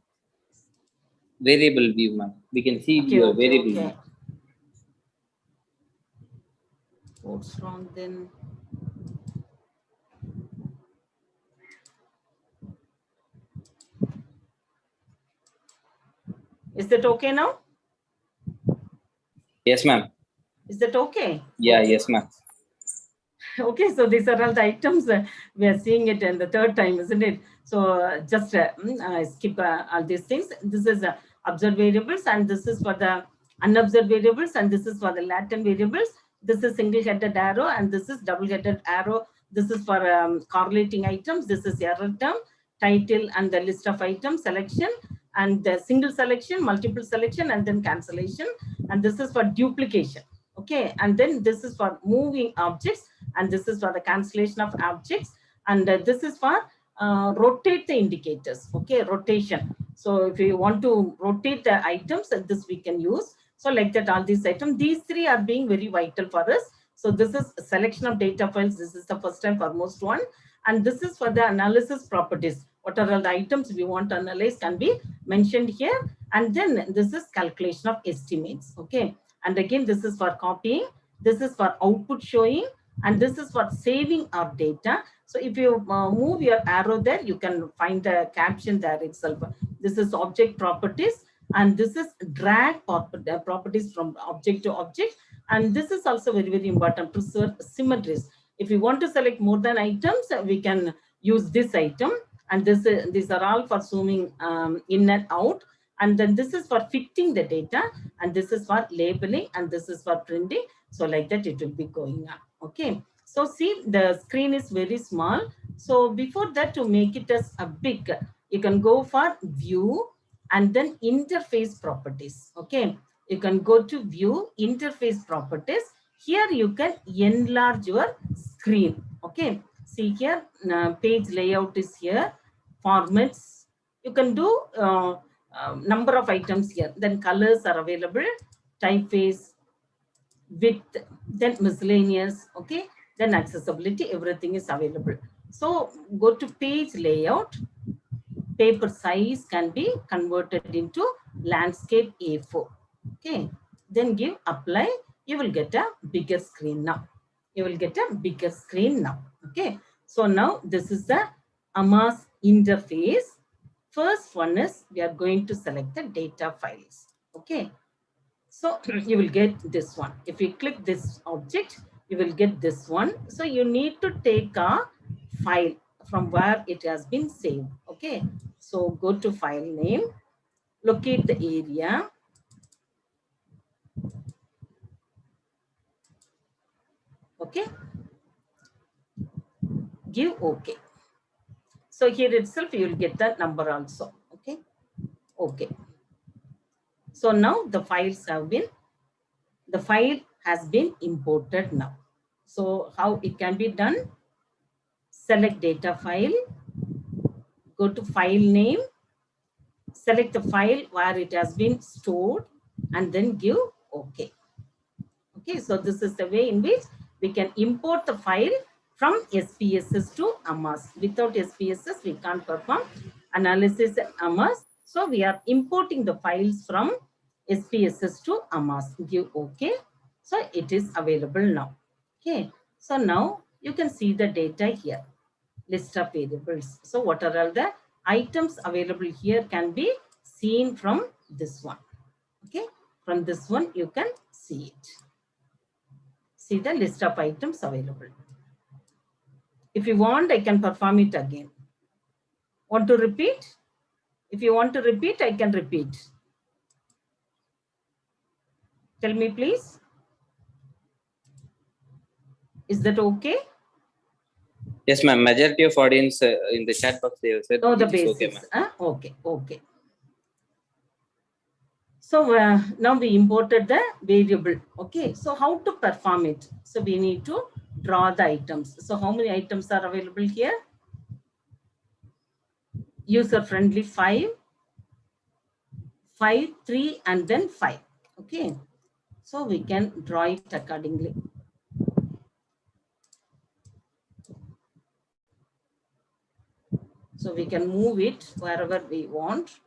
Variable view, ma'am. We can see your variable view. What's wrong then? Is that okay now? Yes, ma'am. Is that okay? Yeah, yes, ma'am. Okay, so these are all the items. We are seeing it in the third time, isn't it? So just skip all these things. This is observed variables, and this is for the unobserved variables, and this is for the latent variables. This is single-headed arrow, and this is double-headed arrow. This is for correlating items. This is error term, title, and the list of items, selection, and the single selection, multiple selection, and then cancellation. And this is for duplication. Okay, and then this is for moving objects, and this is for the cancellation of objects, and this is for rotate the indicators. Okay, rotation. So if you want to rotate the items, this we can use. So like that, all these items, these three are being very vital for us. So this is selection of data files. This is the first and foremost one. And this is for the analysis properties. What are all the items we want to analyze can be mentioned here. And then this is calculation of estimates. Okay. And again, this is for copying. This is for output showing. And this is for saving our data. So if you move your arrow there, you can find the caption there itself. This is object properties. And this is drag properties from object to object. And this is also very, very important, preserve symmetries. If you want to select more than items, we can use this item. And these are all for zooming in and out. And then this is for fitting the data. And this is for labeling. And this is for printing. So like that, it will be going on. Okay. So see, the screen is very small. So before that, to make it as a big, you can go for view and then interface properties. Okay. You can go to view interface properties. Here you can enlarge your screen. Okay. See here, page layout is here. Formats. You can do number of items here. Then colors are available. Typeface, width, then miscellaneous. Okay. Then accessibility. Everything is available. So go to page layout. Paper size can be converted into landscape A4. Okay, then give apply. You will get a bigger screen now. You will get a bigger screen now. Okay, so now this is the AMOS interface. First one is we are going to select the data files. Okay, so you will get this one. If you click this object, you will get this one. So you need to take a file from where it has been saved. Okay, so go to file name, locate the area. Okay, give OK. So here itself you will get the number also. Okay, okay. So now the files have been, the file has been imported now. So how it can be done? Select data file, go to file name, select the file where it has been stored, and then give OK. Okay, so this is the way in which we can import the file from SPSS to AMOS. Without SPSS, we can't perform analysis in AMOS. So we are importing the files from SPSS to AMOS. Give OK. So it is available now. Okay, so now you can see the data here. List of variables. So what are all the items available here can be seen from this one. Okay, from this one you can see it. See the list of items available. If you want, I can perform it again. Want to repeat? If you want to repeat, I can repeat. Tell me, please. Is that okay? Yes, ma'am. Majority of audience in the chat box, they have said the basics. Okay, okay, okay. So now we imported the variable. Okay, so how to perform it? So we need to draw the items. So how many items are available here? User friendly 5, 5, 3, and then 5. Okay, so we can draw it accordingly. So we can move it wherever we want.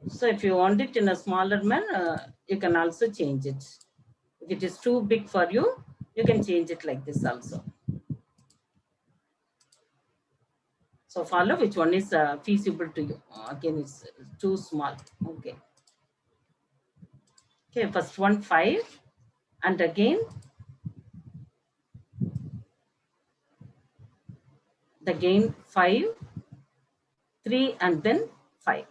So So if you want it in a smaller manner, you can also change it. If it is too big for you, you can change it like this also. So follow which one is feasible to you. Again, it's too small. Okay. Okay, first one 5, and again the gain 5, 3, and then 5.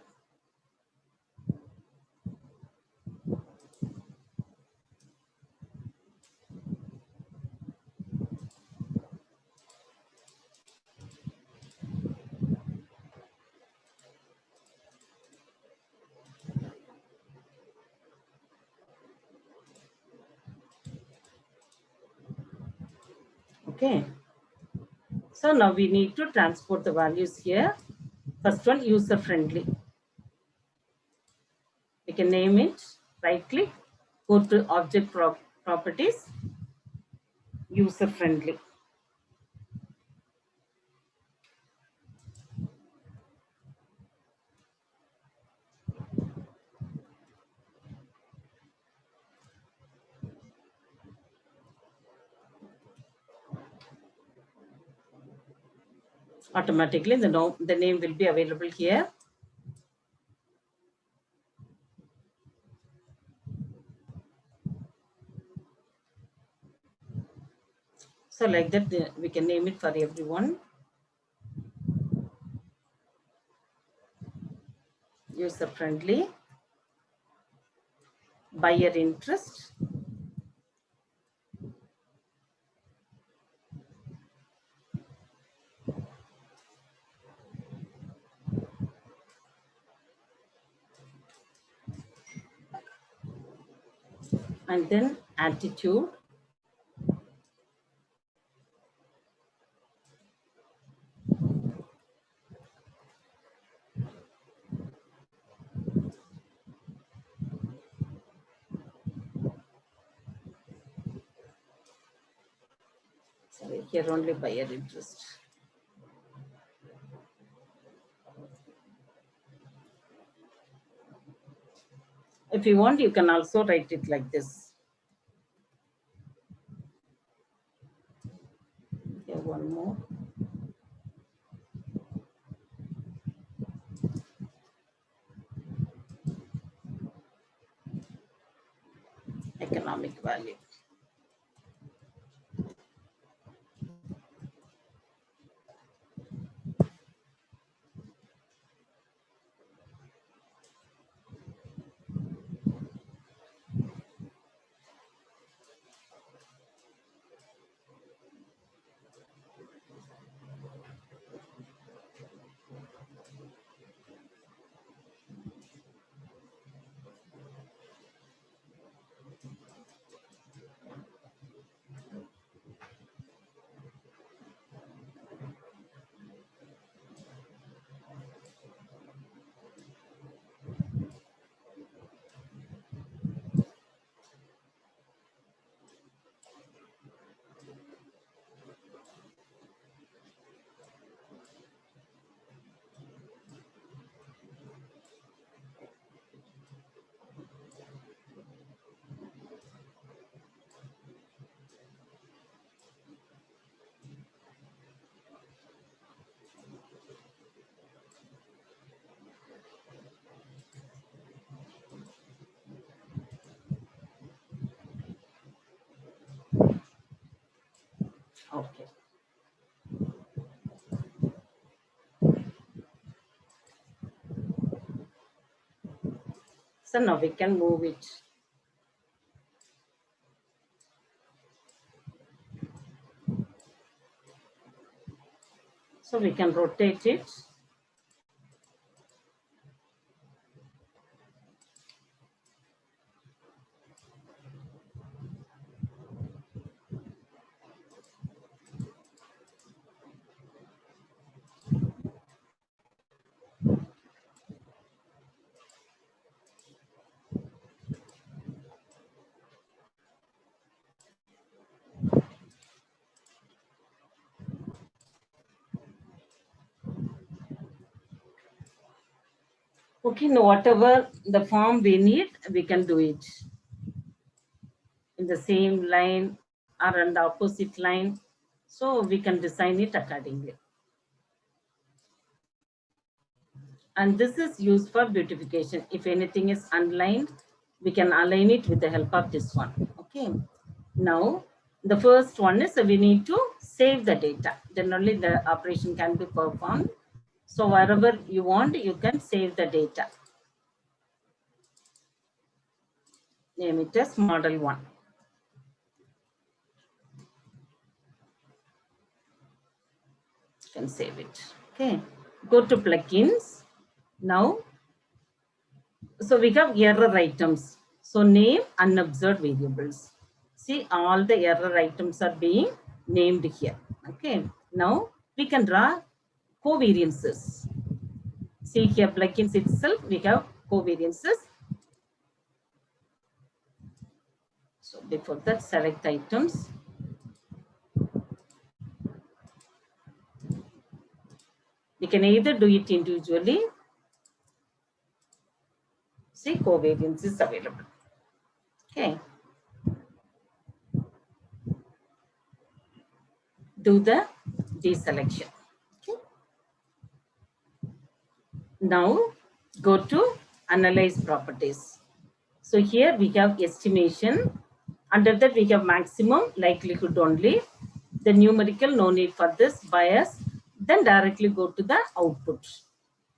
Okay. So now we need to transport the values here. First one, user friendly. We can name it, right click, go to object properties, user friendly. Automatically the name will be available here. So like that, we can name it for everyone. User friendly, buyer interest, and then attitude, sorry, here only buyer interest. If you want, you can also write it like this. Here, one more. Economic value. Okay. So now we can move it. So we can rotate it. Okay, no, whatever the form we need, we can do it in the same line or on the opposite line. So we can design it accordingly. And this is used for beautification. If anything is unlined, we can align it with the help of this one. Okay. Now, the first one is we need to save the data. Then only the operation can be performed. So wherever you want, you can save the data. Name it as model 1. You can save it. Okay. Go to plugins. Now, so we have error items. So name unobserved variables. See, all the error items are being named here. Okay. Now we can draw covariances. See here, plugins itself, we have covariances. So before that, select items. We can either do it individually. See, covariance is available. Okay. Do the deselection. Okay. Now go to analyze properties. So here we have estimation. Under that we have maximum likelihood only. The numerical, no need for this bias. Then directly go to the output.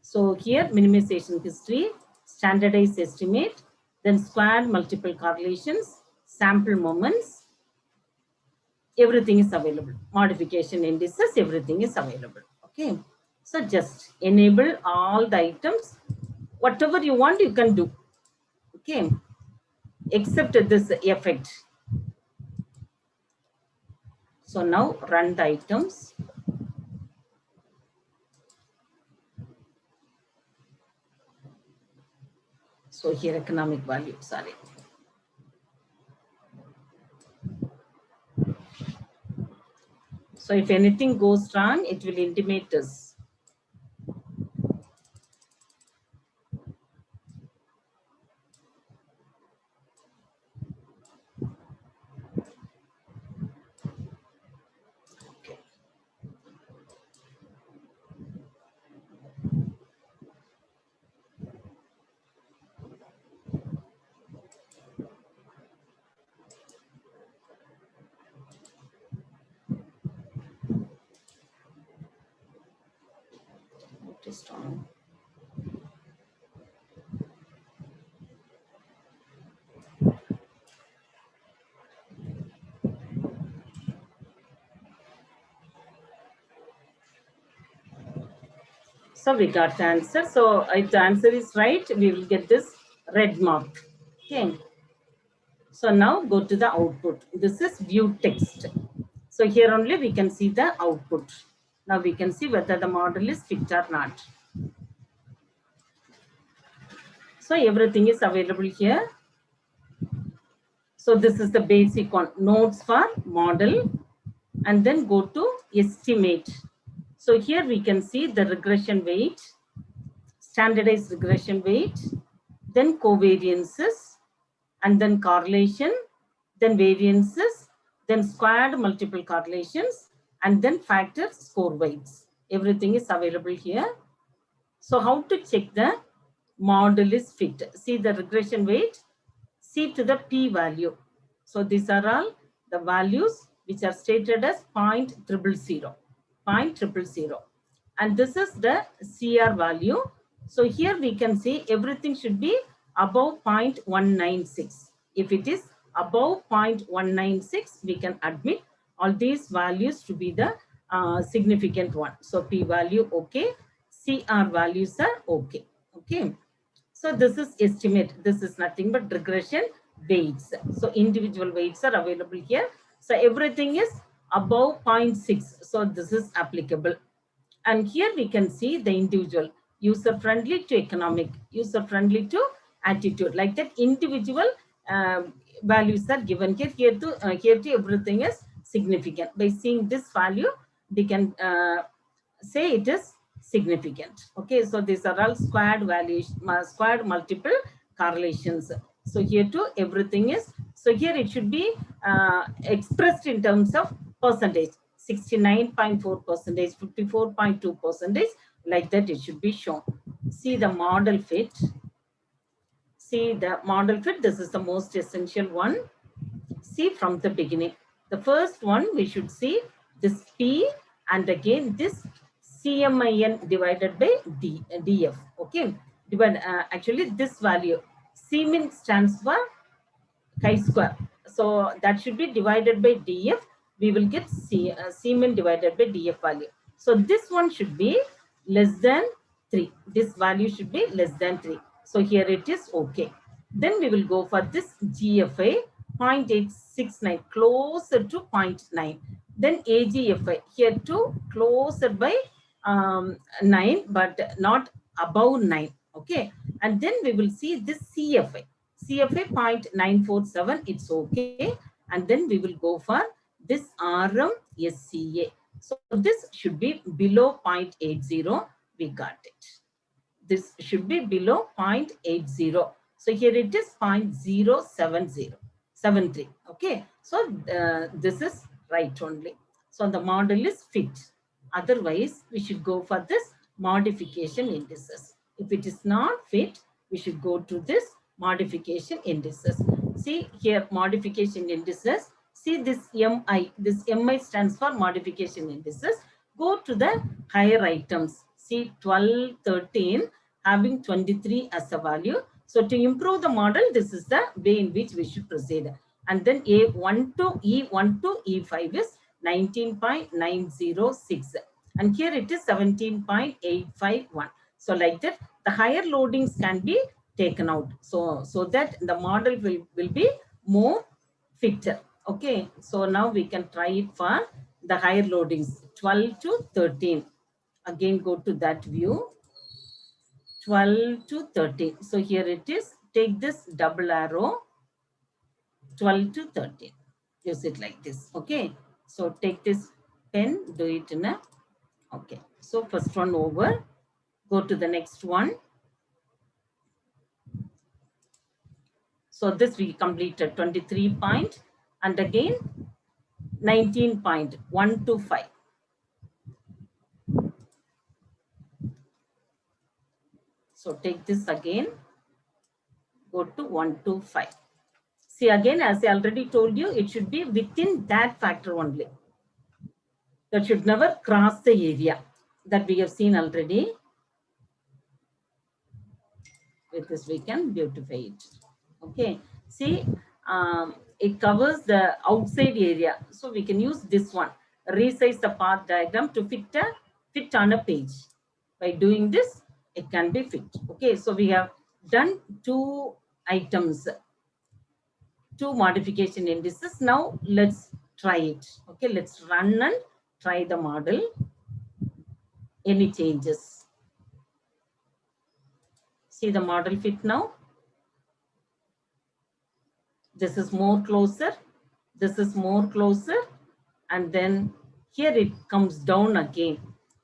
So here minimization history, standardized estimate, then squared multiple correlations, sample moments, everything is available. Modification indices, everything is available. Okay. So just enable all the items. Whatever you want, you can do. Okay. Except this effect. So now run the items. So here economic value, sorry. So if anything goes wrong, it will intimate us. Okay. What is wrong? So we got the answer. So if the answer is right, we will get this red mark. Okay. So now go to the output. This is view text. So here only we can see the output. Now we can see whether the model is fit or not. So everything is available here. So this is the basic one, nodes for model, and then go to estimate. So here we can see the regression weight, standardized regression weight, then covariances, and then correlation, then variances, then squared multiple correlations, and then factor score weights. Everything is available here. So how to check the model is fit? See the regression weight, see to the p-value. So these are all the values which are stated as 0.000, 0.000. And this is the CR value. So here we can see everything should be above 0.196. If it is above 0.196, we can admit all these values to be the significant one. So p-value okay, CR values are okay. Okay. So this is estimate. This is nothing but regression weights. So individual weights are available here. So everything is above 0.6. So this is applicable. And here we can see the individual, user friendly to economic, user friendly to attitude. Like that individual values are given here. Here to everything is significant. By seeing this value, we can say it is significant. Okay, so these are all squared values, squared multiple correlations. So here too, everything is, so here it should be expressed in terms of percentage, 69.4 percentage, 54.2 percentage, like that it should be shown. See the model fit. See the model fit, this is the most essential one. See from the beginning. The first one we should see this P and again this CMIN divided by DF. Okay, actually this value CMIN stands for chi-square. So that should be divided by DF. We will get Cmin divided by DF value. So this one should be less than 3. This value should be less than 3. So here it is okay. Then we will go for this GFI 0.869 closer to 0.9. Then AGFI here too closer by 9 but not above 9. Okay. And then we will see this CFI. CFA 0.947, it's okay. And then we will go for this RMSCA. So this should be below 0.80. We got it. This should be below 0.80. So here it is 0.07073. Okay. So this is right only. So the model is fit. Otherwise, we should go for this modification indices. If it is not fit, we should go to this modification indices. See here modification indices. See this MI. This MI stands for modification indices. Go to the higher items. See 12, 13 having 23 as a value. So to improve the model, this is the way in which we should proceed. And then A1 to E1 to E5 is 19.906. And here it is 17.851. So like that, the higher loadings can be taken out. So that the model will be more fitter. Okay. So now we can try it for the higher loadings, 12 to 13. Again, go to that view. 12 to 13. So here it is. Take this double arrow, 12 to 13. Use it like this. Okay. So take this pen, do it in a, okay. So first one over. Go to the next one. So this we completed 23 point and again 19.125. So take this again, go to 125. See again, as I already told you, it should be within that factor only. That should never cross the area that we have seen already. With this we can beautify it. Okay. See, it covers the outside area. So we can use this one. Resize the path diagram to fit on a page. By doing this, it can be fit. Okay. So we have done 2 items, 2 modification indices. Now let's try it. Okay. Let's run and try the model. Any changes? See the model fit now. This is more closer. This is more closer. And then here it comes down again.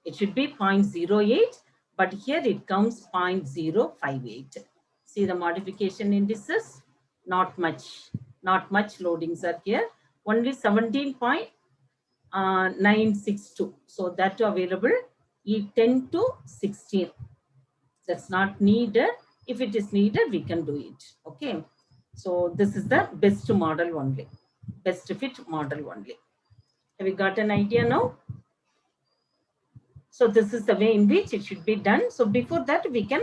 It should be 0.08, but here it comes 0.058. See the modification indices? Not much. Not much loadings are here. Only 17.962. So that available. E10 to 16. That's not needed. If it is needed, we can do it. Okay. So this is the best model only. Best fit model only. Have you got an idea now? So this is the way in which it should be done. So before that, we can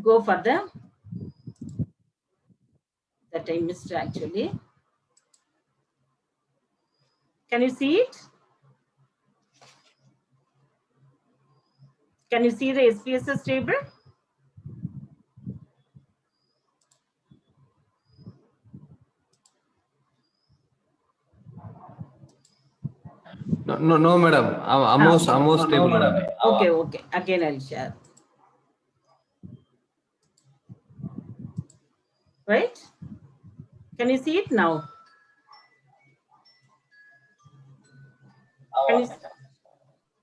go for the, that I missed actually. Can you see it? Can you see the SPSS table? No, madam. AMOS table. Okay. Again, I'll share. Right? Can you see it now? Can you,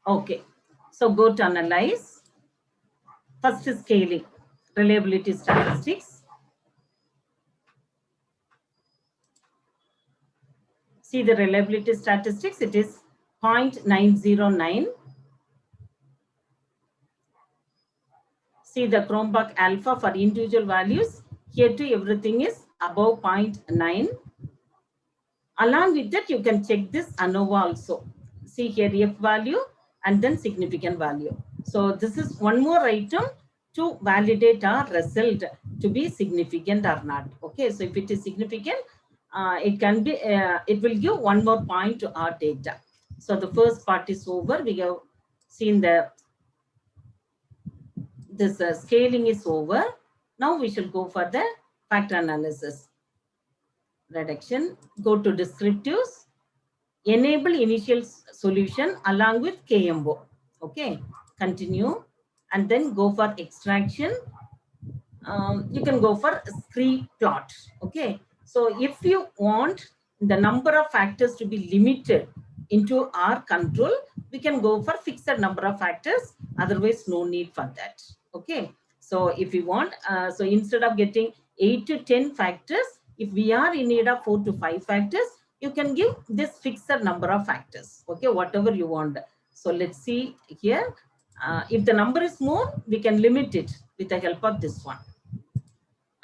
okay. So go to analyze. First is scaling, reliability statistics. See the reliability statistics, it is 0.909. See the Chromebook alpha for individual values. Here too everything is above 0.9. Along with that, you can check this ANOVA also. See here F value and then significant value. So this is one more item to validate our result to be significant or not. Okay, so if it is significant, it can be, it will give one more point to our data. So the first part is over. We have seen this scaling is over. Now we shall go for the factor analysis. Reduction, go to descriptives, enable initial solution along with KMO. Okay, continue and then go for extraction. You can go for scree plot. Okay, so if you want the number of factors to be limited into our control, we can go for fixed number of factors. Otherwise, no need for that. Okay, so if you want, so instead of getting 8 to 10 factors, if we are in need of 4 to 5 factors, you can give this fixed number of factors. Okay, whatever you want. So let's see here. If the number is more, we can limit it with the help of this one.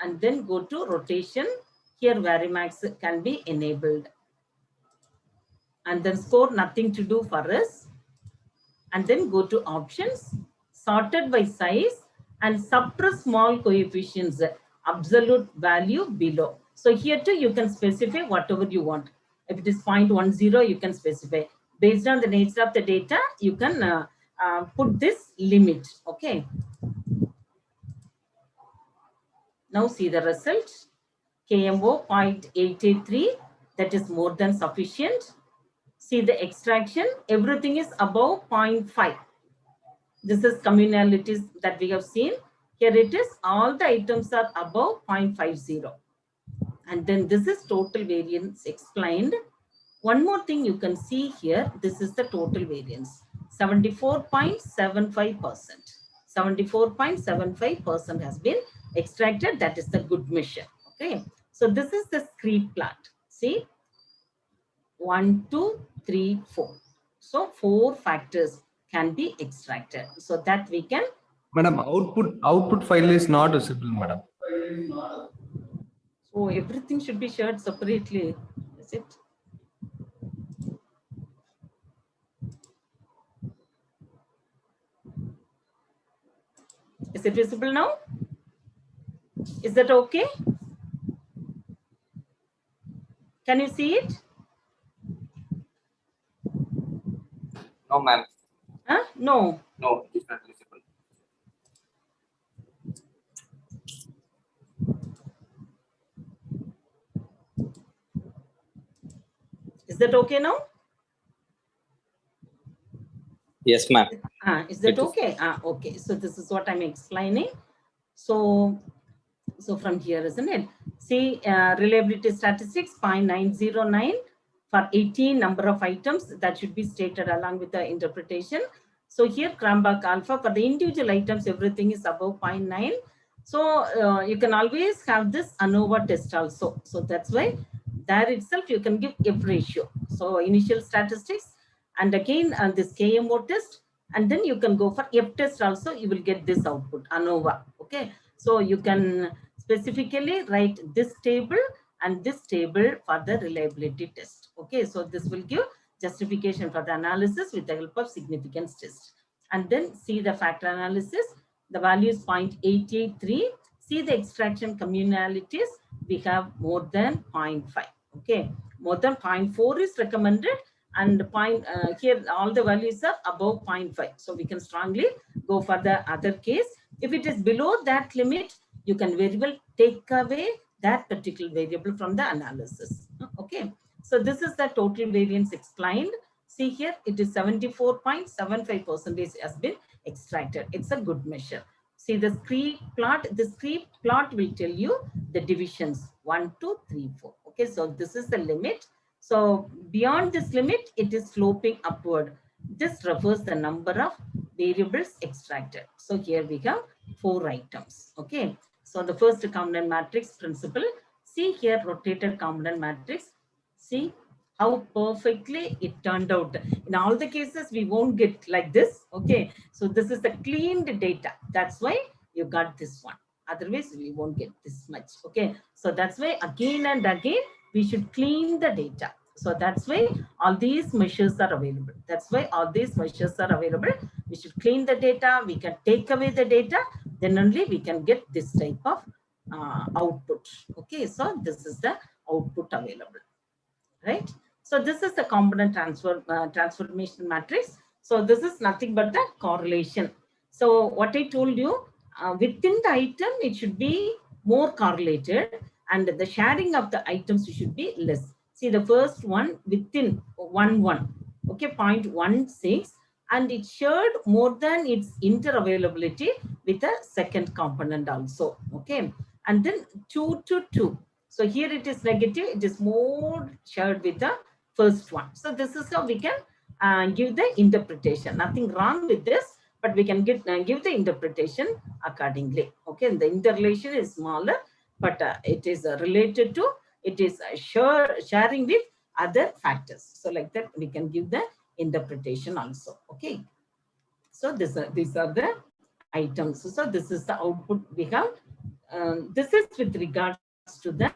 And then go to rotation. Here Varimax can be enabled. And then score, nothing to do for us. And then go to options, sorted by size and suppress small coefficients, absolute value below. So here too, you can specify whatever you want. If it is 0.10, you can specify. Based on the nature of the data, you can put this limit. Okay. Now see the result. KMO 0.883, that is more than sufficient. See the extraction, everything is above 0.5. This is communalities that we have seen. Here it is, all the items are above 0.50. And then this is total variance explained. One more thing you can see here, this is the total variance, 74.75%. 74.75% has been extracted. That is the good measure. Okay. So this is the scree plot. See, 1, 2, 3, 4. So 4 factors can be extracted. So that we can. Madam, output file is not visible, madam. So everything should be shared separately. Is it? Is it visible now? Is that okay? Can you see it? No, ma'am. Huh? No. No, it is not visible. Is that okay now? Yes, ma'am. Is that okay? Okay. So this is what I'm explaining. So from here, isn't it? See, reliability statistics 0.909 for 18 number of items that should be stated along with the interpretation. So here Chromebook alpha for the individual items, everything is above 0.9. So you can always have this ANOVA test also. So that's why there itself you can give F ratio. So initial statistics and again this KMO test, and then you can go for F test also, you will get this output ANOVA. Okay. So you can specifically write this table and this table for the reliability test. Okay, so this will give justification for the analysis with the help of significance test. And then see the factor analysis. The value is 0.883. See the extraction communalities. We have more than 0.5. Okay, more than 0.4 is recommended, and here all the values are above 0.5. So we can strongly go for the other case. If it is below that limit, you can very well take away that particular variable from the analysis. Okay. So this is the total variance explained. See here, it is 74.75% has been extracted. It's a good measure. See the scree plot. The scree plot will tell you the divisions 1, 2, 3, 4. Okay. So this is the limit. So beyond this limit, it is sloping upward. This refers the number of variables extracted. So here we have 4 items. Okay. So the first component matrix principle. See here, rotated component matrix. See how perfectly it turned out. In all the cases, we won't get like this. Okay. So this is the cleaned data. That's why you got this one. Otherwise, we won't get this much. Okay. So that's why again and again, we should clean the data. So that's why all these measures are available. That's why all these measures are available. We should clean the data. We can take away the data. Then only we can get this type of output. Okay. So this is the output available. Right. So this is the component transformation matrix. So this is nothing but the correlation. So what I told you, within the item, it should be more correlated, and the sharing of the items should be less. See the first one within 1, okay, 0.16, and it shared more than its interavailability with the second component also. Okay, and then 2 to 2. So here it is negative, it is more shared with the first one. So this is how we can give the interpretation. Nothing wrong with this, but we can give the interpretation accordingly. Okay, and the interrelation is smaller, but it is related to, it is sharing with other factors. So like that, we can give the interpretation also. Okay. So these are the items. So this is the output we have. This is with regards to the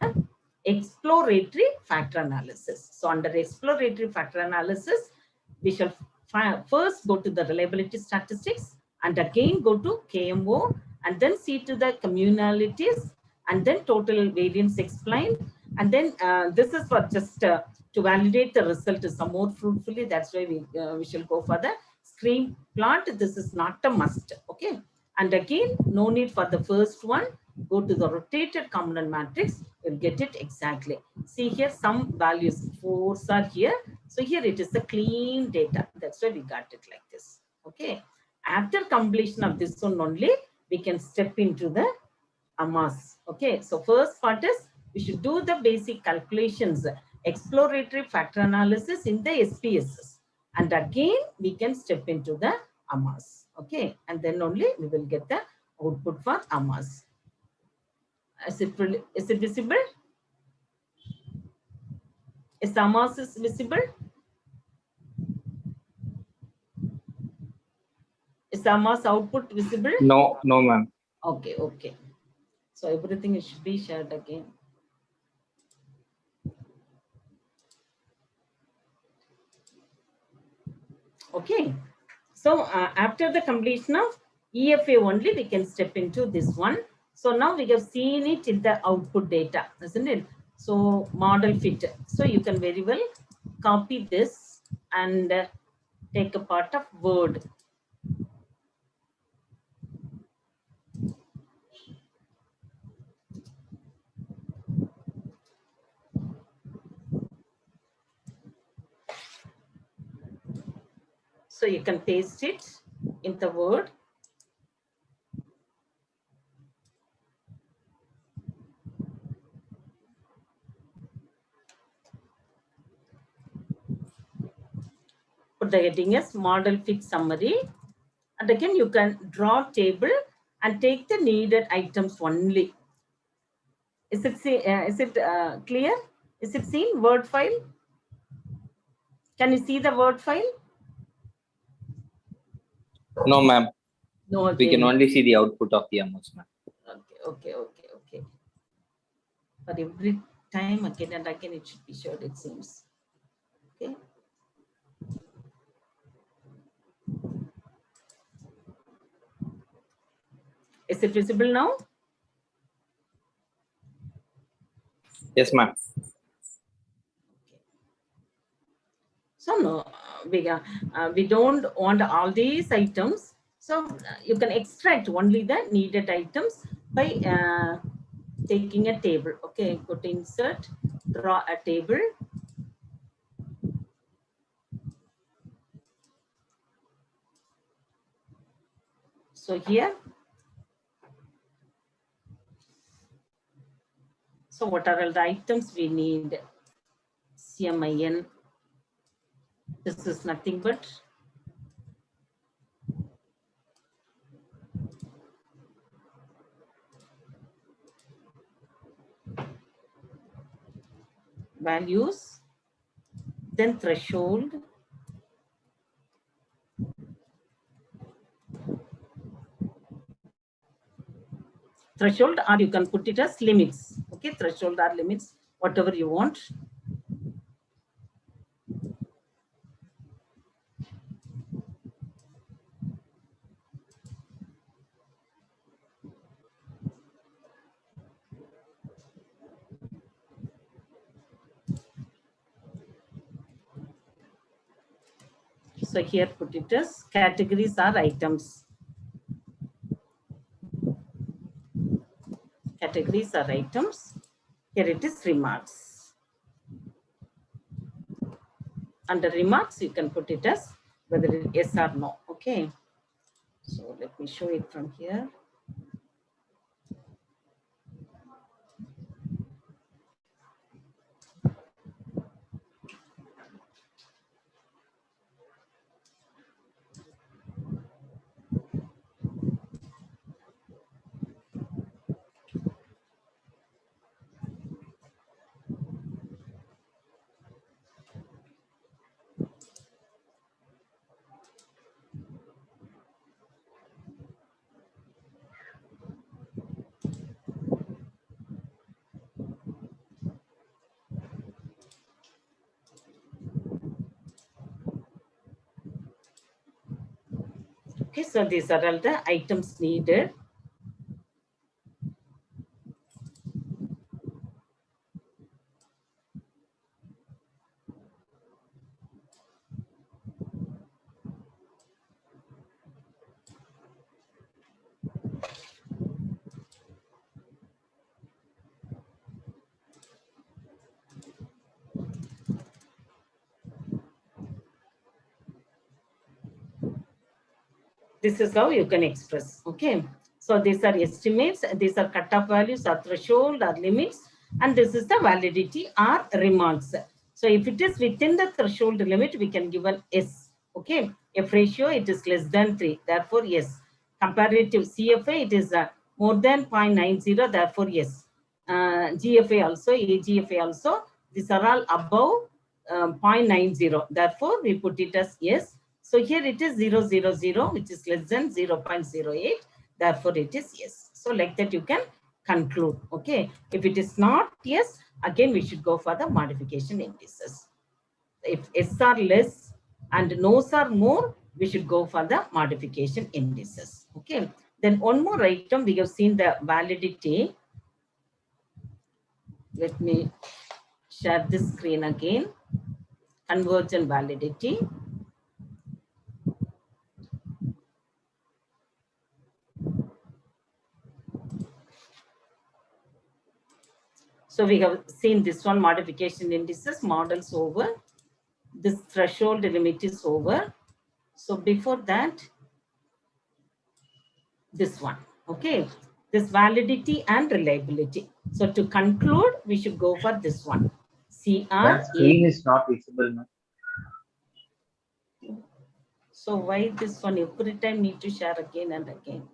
exploratory factor analysis. So under exploratory factor analysis, we shall first go to the reliability statistics, and again go to KMO, and then see to the communalities, and then total variance explained. And then this is for just to validate the result some more fruitfully. That's why we shall go for the screen plot. This is not a must. Okay. And again, no need for the first one. Go to the rotated component matrix, you'll get it exactly. See here, some values, 4s are here. So here it is the clean data. That's why we got it like this. Okay. After completion of this one only, we can step into the AMOS. Okay. So first part is, we should do the basic calculations, exploratory factor analysis in the SPSS. And again, we can step into the AMOS. Okay. And then only we will get the output for AMOS. Is it visible? Is AMOS is visible? Is AMOS output visible? No, no, ma'am. Okay, okay. So everything should be shared again. Okay. So after the completion of EFA only, we can step into this one. So now we have seen it in the output data, isn't it? So model fit. So you can very well copy this and take a part of Word. So you can paste it in the Word. Put the heading as model fit summary. And again, you can draw table and take the needed items only. Is it clear? Is it seen Word file? Can you see the Word file? No, ma'am. No, We can only see the output of the AMOS, ma'am. Okay. For every time, again and again, it should be showed, it seems. Okay. Is it visible now? Yes, ma'am. So no, we don't want all these items. So you can extract only the needed items by taking a table. Okay, go to insert, draw a table. So here, so what are all the items we need? CMIN. This is nothing but values, then threshold, threshold, or you can put it as limits. Okay, threshold or limits, whatever you want. So here put it as categories or items. Categories or items. Here it is remarks. Under remarks, you can put it as whether it is yes or no. Okay. So let me show it from here. Okay, so these are all the items needed. This is how you can express. Okay. So these are estimates, these are cutoff values or threshold or limits, and this is the validity or remarks. So if it is within the threshold limit, we can give an S. Okay. F ratio, it is less than 3. Therefore, yes. Comparative CFA, it is more than 0.90. Therefore, yes. GFA also, AGFA also, these are all above 0.90. Therefore, we put it as yes. So here it is 000, which is less than 0.08. Therefore, it is yes. So like that, you can conclude. Okay. If it is not yes, again, we should go for the modification indices. If S are less and no's are more, we should go for the modification indices. Okay. Then one more item, we have seen the validity. Let me share this screen again. Convergent validity. So we have seen this one, modification indices, models over. This threshold limit is over. So before that, this one, okay, this validity and reliability. So to conclude, we should go for this one. That screen is not visible now. So why this one? Every time need to share again and again.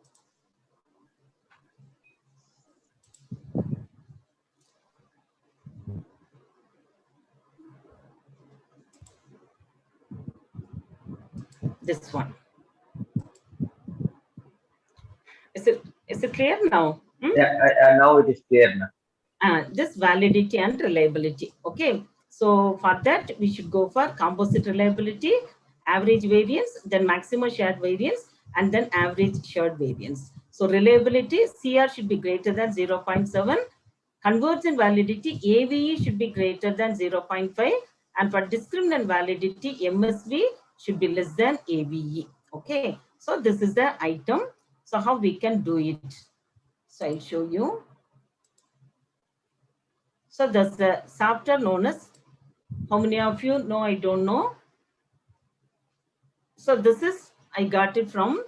This one. Is it clear now? Yeah, now it is clear now. This validity and reliability. Okay. So for that, we should go for composite reliability, average variance, then maximum shared variance, and then average shared variance. So reliability, CR should be greater than 0.7. Convergent validity, AVE should be greater than 0.5. And for discriminant validity, MSV should be less than AVE. Okay. So this is the item. So how we can do it? So I'll show you. So there's the software known as, how many of you know? I don't know. So this is, I got it from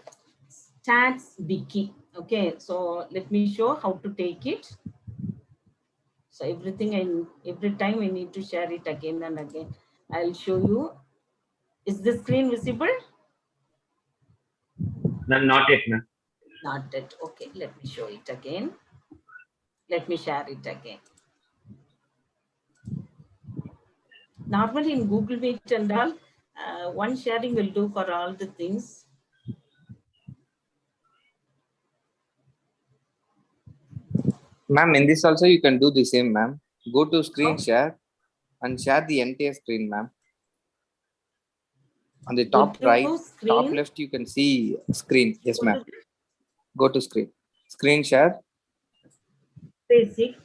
Stats Wiki. Okay, so let me show how to take it. So everything, every time I need to share it again and again. I'll show you. Is the screen visible? No, not yet, no. Not yet. Okay, let me show it again. Let me share it again. Normally in Google Meet and all, one sharing will do for all the things. Ma'am, in this also you can do the same, ma'am. Go to screen share and share the entire screen, ma'am. On the top right, top left, you can see screen. Yes, ma'am. Go to screen. Screen share. Basic.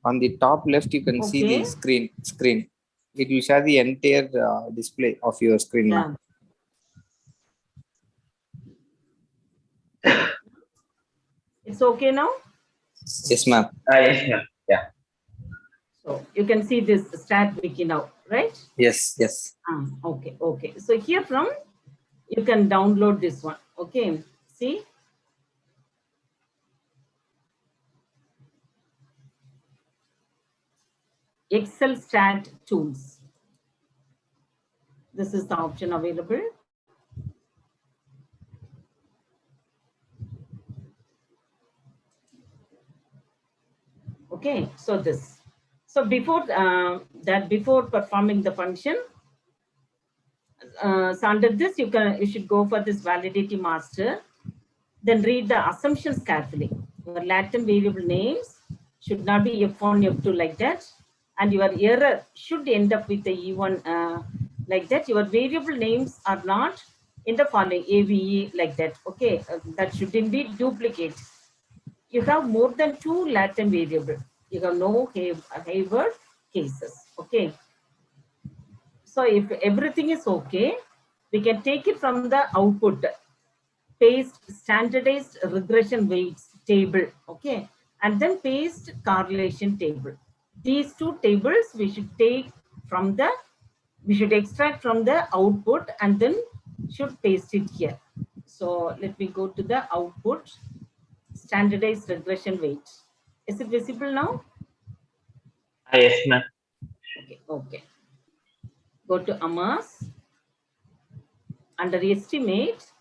On the top left, you can see the screen. It will share the entire display of your screen, ma'am. It's okay now? Yes, ma'am. Yes, ma'am. Yeah. So you can see this start wiki now, right? Yes, yes. Okay. So here from, you can download this one. Okay, see? Excel Stat Tools. This is the option available. Okay, so this. So before before performing the function, so under this you should go for this validity master. Then read the assumptions carefully. Your latent variable names should not be F1, F2 like that. And your error should end up with the E1 like that. Your variable names are not in the following AVE like that. Okay, that shouldn't be duplicate. You have more than 2 latent variables. You have no Hayward cases. Okay. So if everything is okay, we can take it from the output. Paste standardized regression weights table, okay, and then paste correlation table. These two tables we should extract from the output and then should paste it here. So let me go to the output, standardized regression weight. Is it visible now? Yes, ma'am. Okay. Go to AMOS. Under estimate,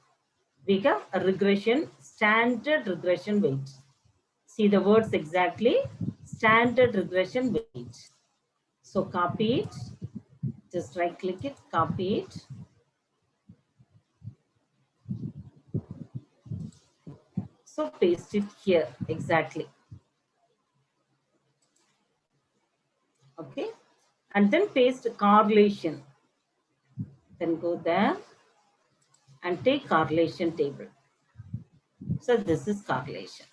we have a regression, standard regression weight. See the words exactly, standard regression weight. So copy it, just right click it, copy it. So paste it here, exactly. Okay, and then paste correlation. Then go there and take correlation table. So this is correlation.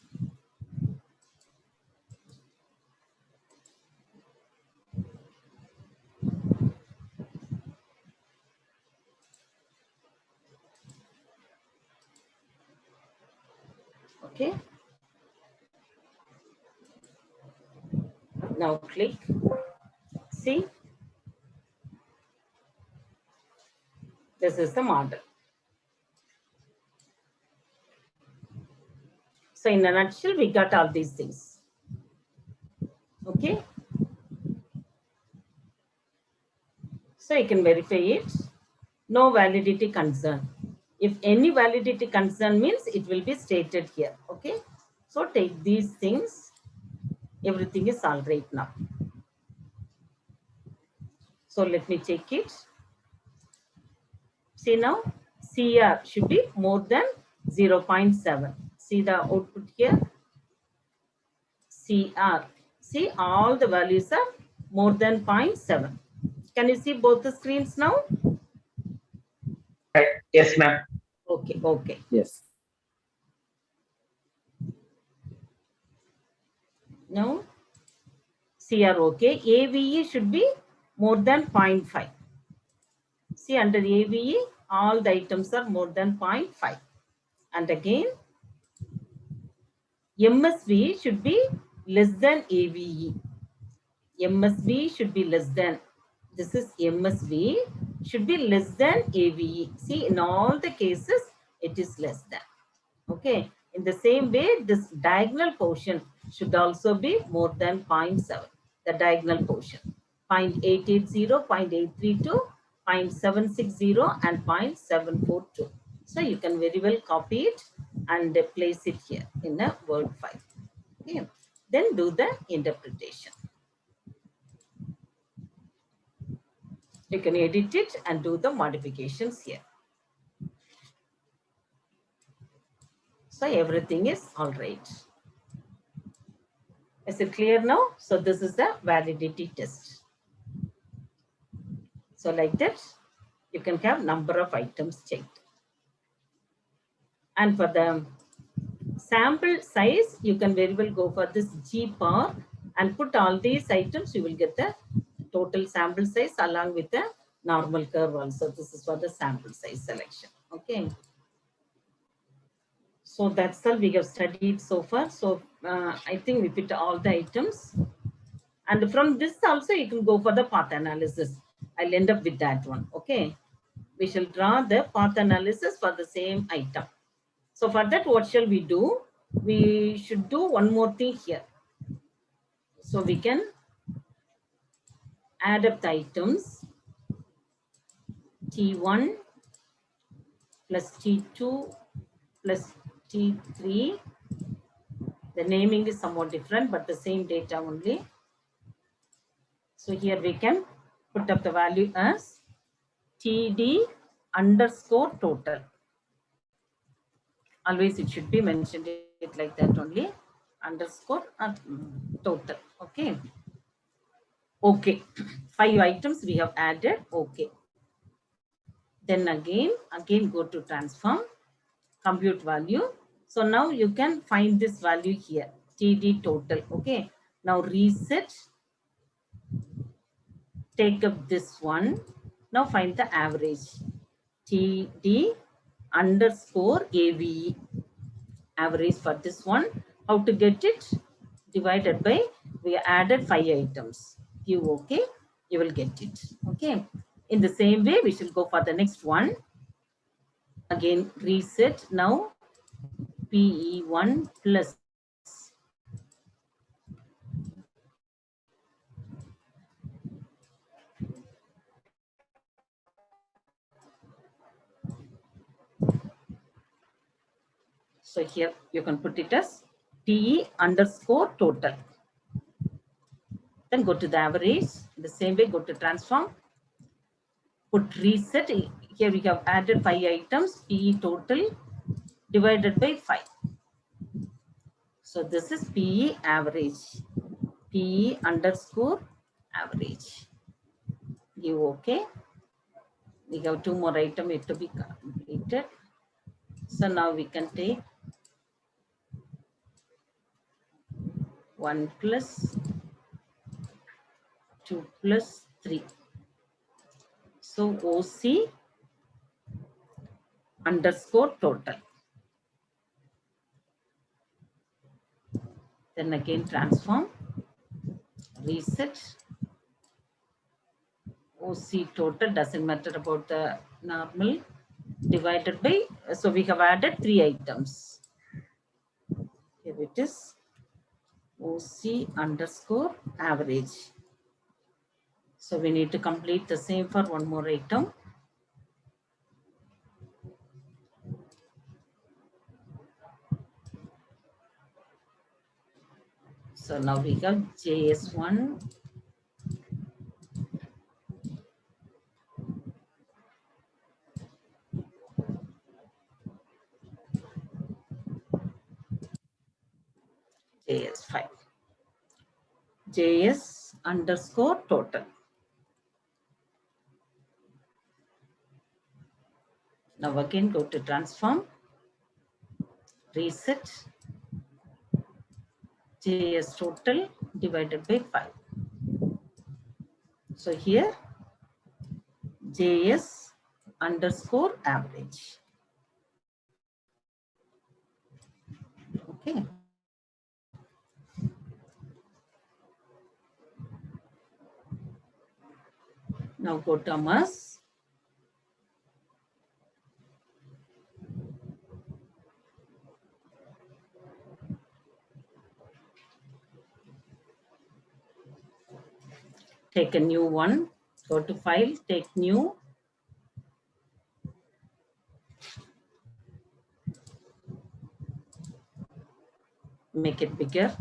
Okay. Now click. See, this is the model. So in a nutshell, we got all these things. Okay. So you can verify it. No validity concern. If any validity concern means it will be stated here. Okay. So take these things. Everything is all right now. So let me check it. See now, CR should be more than 0.7. See the output here. CR. See, all the values are more than 0.7. Can you see both the screens now? Yes, ma'am. Okay. Yes. Now, CR okay. AVE should be more than 0.5. See, under AVE, all the items are more than 0.5. And again, MSV should be less than AVE. MSV should be less than. This is MSV should be less than AVE. See, in all the cases, it is less than. Okay. In the same way, this diagonal portion should also be more than 0.7. The diagonal portion. 0.880, 0.832, 0.760, and 0.742. So you can very well copy it and place it here in a Word file. Okay. Then do the interpretation. You can edit it and do the modifications here. So everything is all right. Is it clear now? So this is the validity test. So like that, you can have number of items checked. And for the sample size, you can very well go for this G bar and put all these items. You will get the total sample size along with the normal curve also. This is for the sample size selection. Okay. So that's all we have studied so far. So I think we put all the items. And from this also, you can go for the path analysis. I'll end up with that one. Okay. We shall draw the path analysis for the same item. So for that, what shall we do? We should do one more thing here. So we can add up the items T1 plus T2 plus T3. The naming is somewhat different, but the same data only. So here we can put up the value as TD underscore total. Always it should be mentioned it like that only, underscore total. Okay. Okay. 5 items we have added. Okay. Then again go to transform, compute value. So now you can find this value here, TD total. Okay. Now reset, take up this one. Now find the average, TD underscore AVE, average for this one. How to get it? Divided by, we added 5 items. You okay, you will get it. Okay. In the same way, we shall go for the next one. Again, reset. Now PE1 plus so here you can put it as TE underscore total. Then go to the average. The same way, go to transform. Put reset. Here we have added 5 items. PE total divided by 5. So this is PE average. PE underscore average. Give okay. We have 2 more items yet to be completed. So now we can take 1 plus 2 plus 3. So OC underscore total. Then again transform, reset. OC total doesn't matter about the normal, divided by, so we have added 3 items. Here it is, OC underscore average. So we need to complete the same for one more item. So now we have JS1 JS5, JS underscore total. Now again go to transform, reset, JS total divided by 5. So here JS underscore average. Okay. Now go to AMOS. Take a new one, go to file, take new. Make it bigger.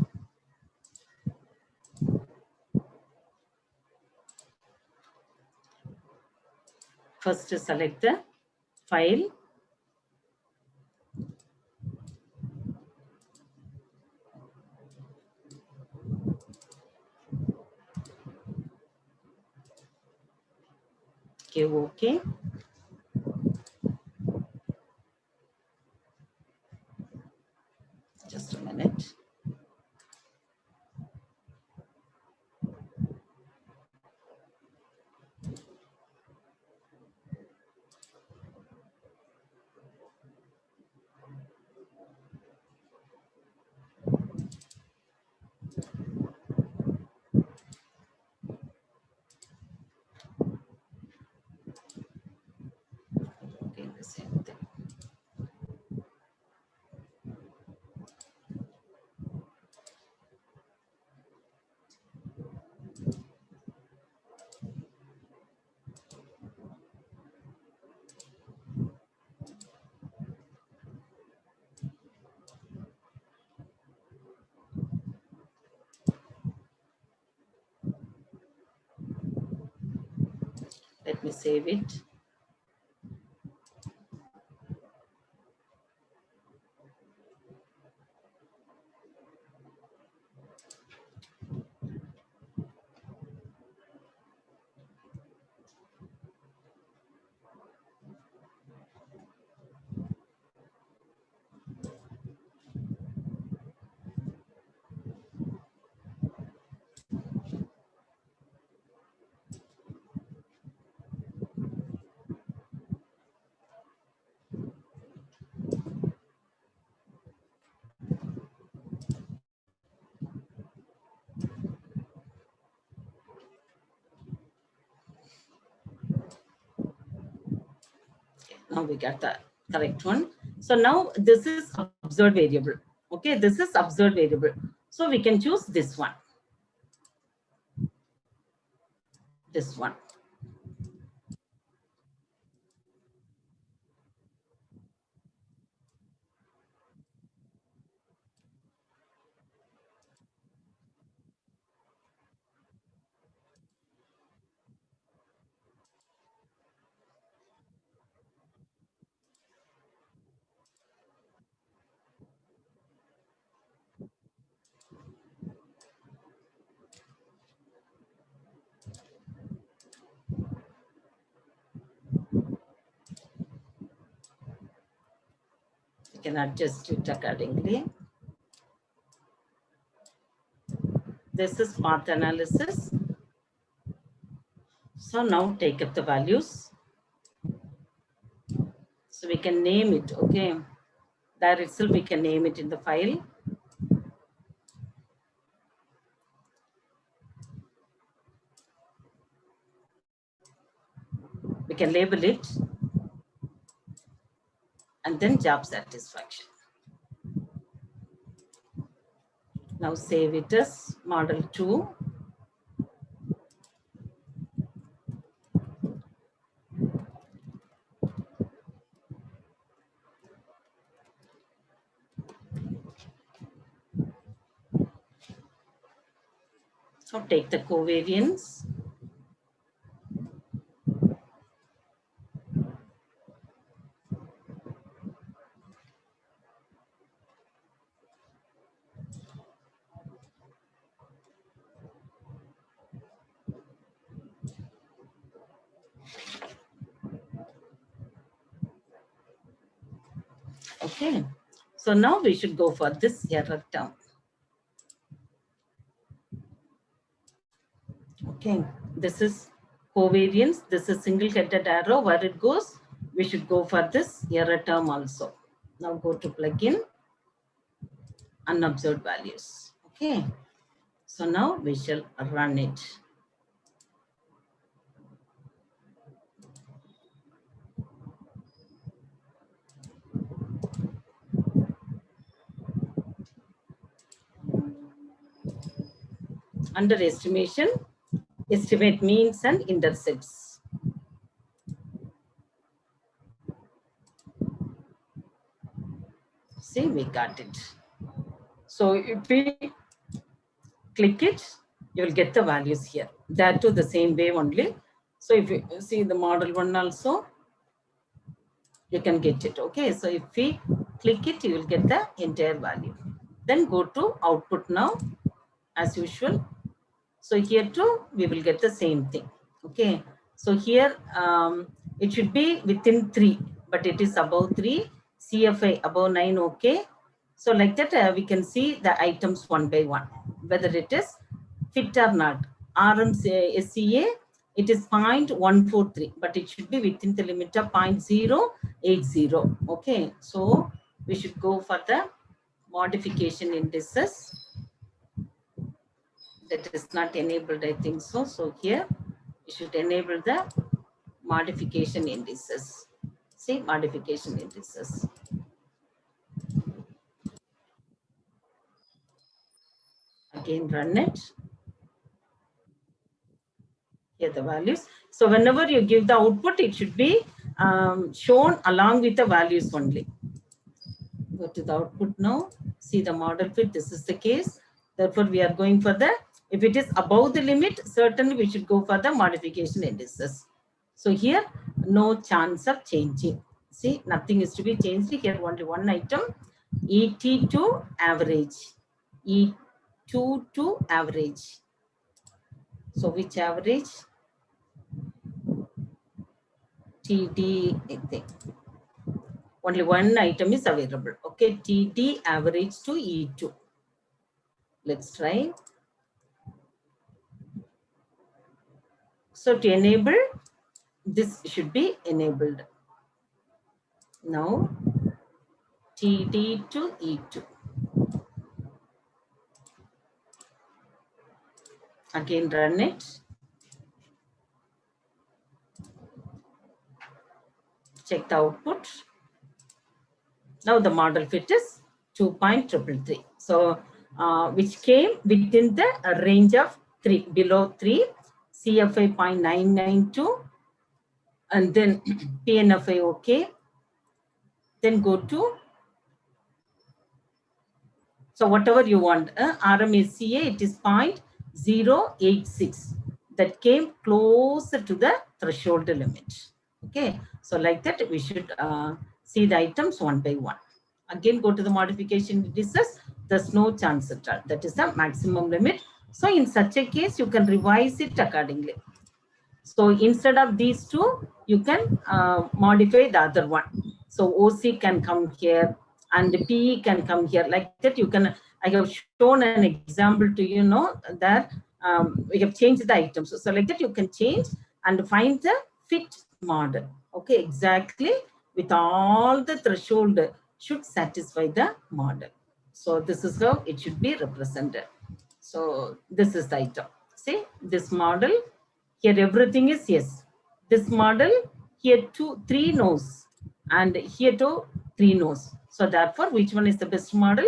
First select the file. Okay. Just a minute. Okay, the same thing. Let me save it. Now we got the correct one. So now this is observed variable. Okay, this is observed variable. So we can choose this one. This one. You can adjust it accordingly. This is path analysis. So now take up the values. So we can name it, okay. There itself we can name it in the file. We can label it and then job satisfaction. Now save it as model 2. So take the covariance. Okay, so now we should go for this error term. Okay, this is covariance, this is single-headed arrow. Where it goes, we should go for this error term also. Now go to plugin, unobserved values. Okay, so now we shall run it. Under estimation, estimate means and intercepts. See, we got it. So if we click it, you will get the values here. That too the same way only. So if you see the model one also, you can get it. Okay, so if we click it, you will get the entire value. Then go to output now, as usual. So here too, we will get the same thing. Okay, so here it should be within 3, but it is above 3, CFI above 9. Okay, so like that, we can see the items one by one, whether it is fit or not. SCA, it is 0.143, but it should be within the limit of 0.080. Okay, so we should go for the modification indices. That is not enabled, I think so. So here you should enable the modification indices. See, modification indices. Again, run it. Here the values. So whenever you give the output, it should be shown along with the values only. Go to the output now. See the model fit. This is the case. Therefore, we are going for the, if it is above the limit, certainly we should go for the modification indices. So here, no chance of changing. See, nothing is to be changed. Here, only one item. ET to average. E2 to average. So which average? TD, I think. Only one item is available. Okay, TD average to E2. Let's try. So to enable, this should be enabled. Now, TD to E2. Again, run it. Check the output. Now the model fit is 2.333. So, which came within the range of 3, below 3, CFA 0.992, and then PNFA okay. Then go to, so whatever you want, RMSCA, it is 0.086. That came closer to the threshold limit. Okay, so like that, we should see the items one by one. Again, go to the modification indices. There's no chance at all. That is the maximum limit. So in such a case, you can revise it accordingly. So instead of these two, you can modify the other one. So OC can come here and the PE can come here. Like that, you can, I have shown an example to you know that we have changed the items. So like that, you can change and find the fit model. Okay, exactly with all the threshold should satisfy the model. So this is how it should be represented. So this is the item. See, this model, here everything is yes. This model, here 3 no's and here 3 no's. So therefore, which one is the best model?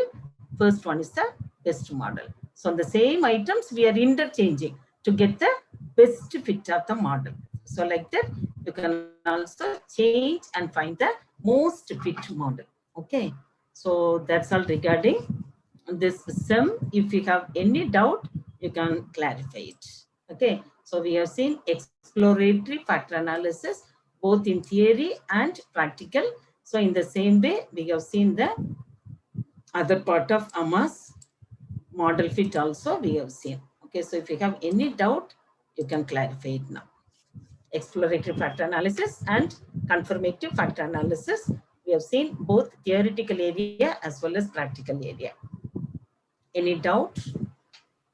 First one is the best model. So the same items we are interchanging to get the best fit of the model. So like that, you can also change and find the most fit model. Okay. So that's all regarding this SEM. If you have any doubt, you can clarify it. Okay, so we have seen exploratory factor analysis both in theory and practical. So in the same way, we have seen the other part of AMOS model fit also we have seen. Okay, so if you have any doubt, you can clarify it now. Exploratory factor analysis and confirmative factor analysis. We have seen both theoretical area as well as practical area. Any doubt?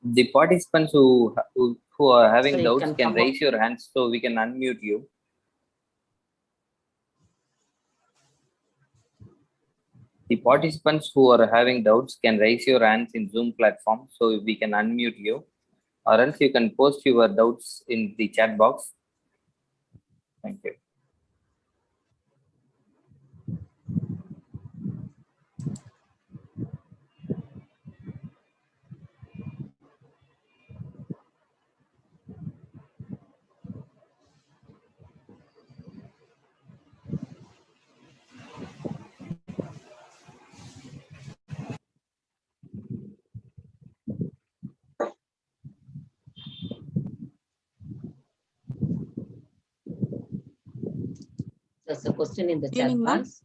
The participants who are having So doubts can raise your hands so we can unmute you. The participants who are having doubts can raise your hands in Zoom platform so we can unmute you, or else you can post your doubts in the chat box. Thank you. There's a question in the Good chat evening, ma'am. box.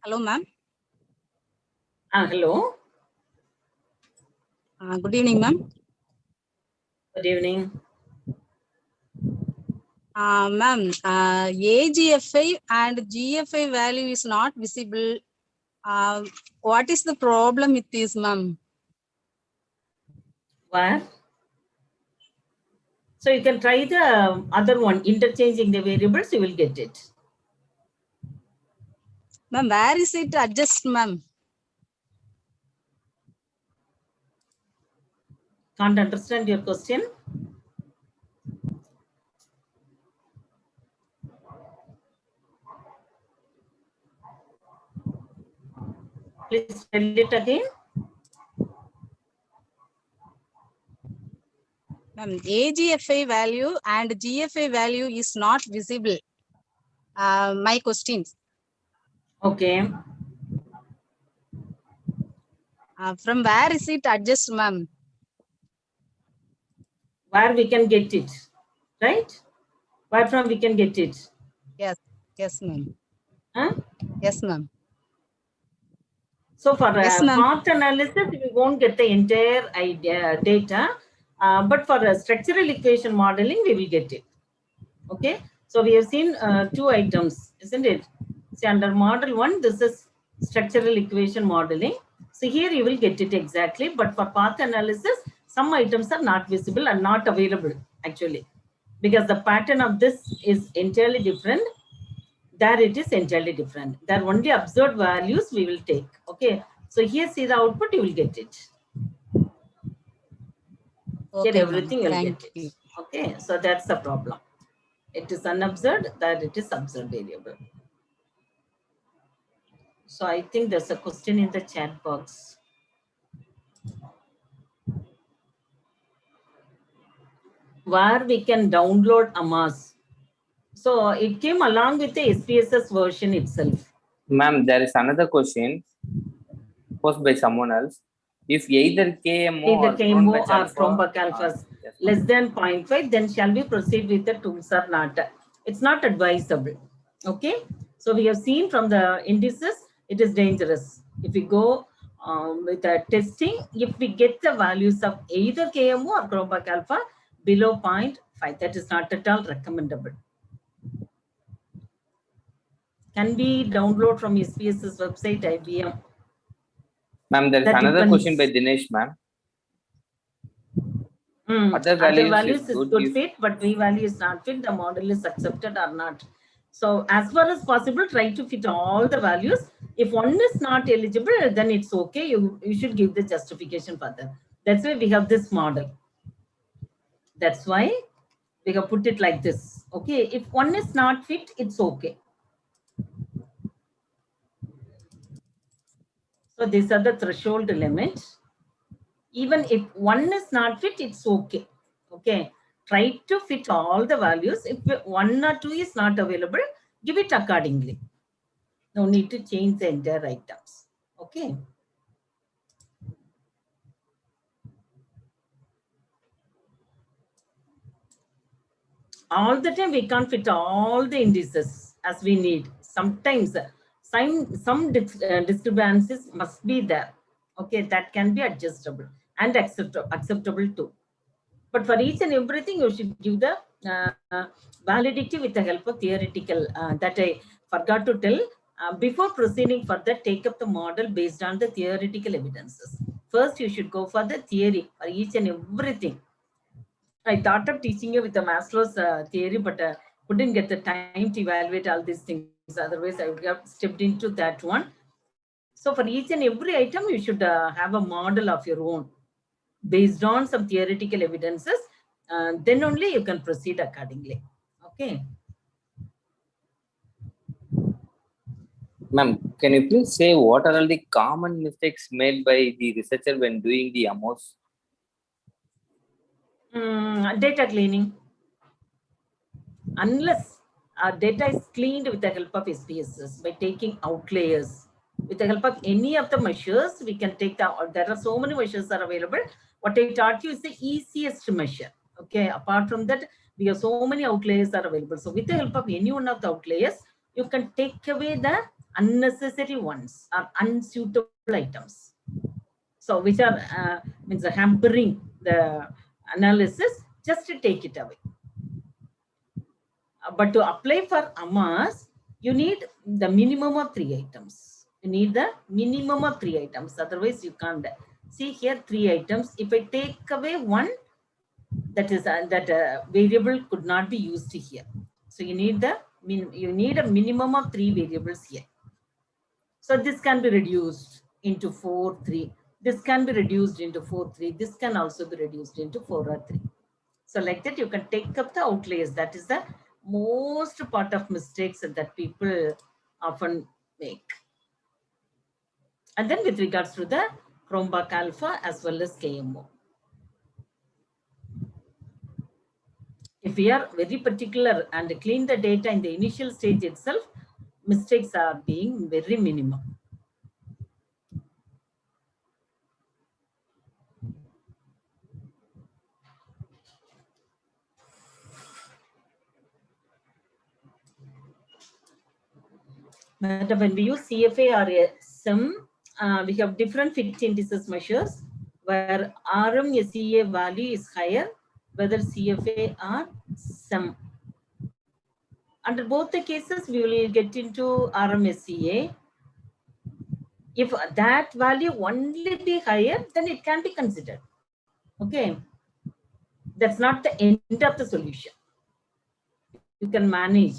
Hello, ma'am. Hello. Good evening, ma'am. Good evening. Ma'am, AGFI and GFI value is not visible. What is the problem with this, ma'am? Where? So you can try the other one, interchanging the variables, you will get it. Ma'am, where is it adjust, ma'am? Can't understand your question. Please tell it again. Ma'am, AGFI value and GFI value is not visible. My questions. Okay. From where is it adjust, ma'am? Where we can get it, right? Where from we can get it? Yes, yes, ma'am. Huh? Yes, ma'am. So for Yes, ma'am. path analysis, we won't get the entire idea, data, but for structural equation modeling, we will get it. Okay. So we have seen two items, isn't it? See, under model 1, this is structural equation modeling. So here you will get it exactly, but for path analysis, some items are not visible and not available actually, because the pattern of this is entirely different. There it is entirely different. There are only observed values we will take. Okay. So here see the output, you will get it. Okay, Here everything you'll Thank get you. it. Okay. So that's the problem. It is unobserved, that it is observed variable. So I think there's a question in the chat box. Where we can download AMOS. So it came along with the SPSS version itself. Ma'am, there is another question posed by someone else. If either KMO Either or KMO or alpha, Chromebook alphas yes, less than 0.5, then shall we proceed with the tools or not? It's not advisable. Okay. So we have seen from the indices, it is dangerous. If we go with the testing, if we get the values of either KMO or Chromebook alpha below 0.5, that is not at all recommendable. Can we download from SPSS website, IBM? Ma'am, there is That another depends. question by Dinesh, ma'am. Other values is good if fit, but V value is not fit. The model is accepted or not. So as far as possible, try to fit all the values. If one is not eligible, then it's okay. You should give the justification for that. That's why we have this model. That's why we have put it like this. Okay, if one is not fit, it's okay. So these are the threshold limits. Even if one is not fit, it's okay. Okay. Try to fit all the values. If one or two is not available, give it accordingly. No need to change the entire items. Okay. All the time we can't fit all the indices as we need. Sometimes some discrepancies must be there. Okay, that can be adjustable and acceptable too. But for each and everything, you should give the validity with the help of theoretical. That I forgot to tell. Before proceeding further, take up the model based on the theoretical evidences. First, you should go for the theory for each and everything. I thought of teaching you with the Maslow's theory, but couldn't get the time to evaluate all these things. Otherwise, I would have stepped into that one. So for each and every item, you should have a model of your own based on some theoretical evidences. Then only you can proceed accordingly. Okay. ma'am, can you please say what are all the common mistakes made by the researcher when doing the AMOS? Data cleaning. Unless data is cleaned with the help of SPSS by taking outliers, With the help of any of the measures, we can take there are so many measures are available. What I taught you is the easiest measure. Okay, apart from that, we have so many outliers are available. So with the help of any one of the outliers, you can take away the unnecessary ones or unsuitable items. So which are means hampering the analysis, just to take it away. But to apply for AMOS, you need the minimum of 3 items. You need the minimum of 3 items. Otherwise, you can't. See here, 3 items. If I take away one, that is that variable could not be used here. So you need a minimum of 3 variables here. So this can be reduced into 4, 3. This can be reduced into 4, 3. This can also be reduced into 4 or 3. So like that, you can take up the outliers. That is the most part of mistakes that people often make. And then with regards to the Chromebach Alpha as well as KMO. If we are very particular and clean the data in the initial stage itself, mistakes are being very minimum. But when we use CFA or SIM, we have different fit indices measures where RM SEA value is higher, whether CFA or SIM. Under both the cases, we will get into RM SEA. If that value only be higher, then it can be considered. Okay. That's not the end of the solution. You can manage.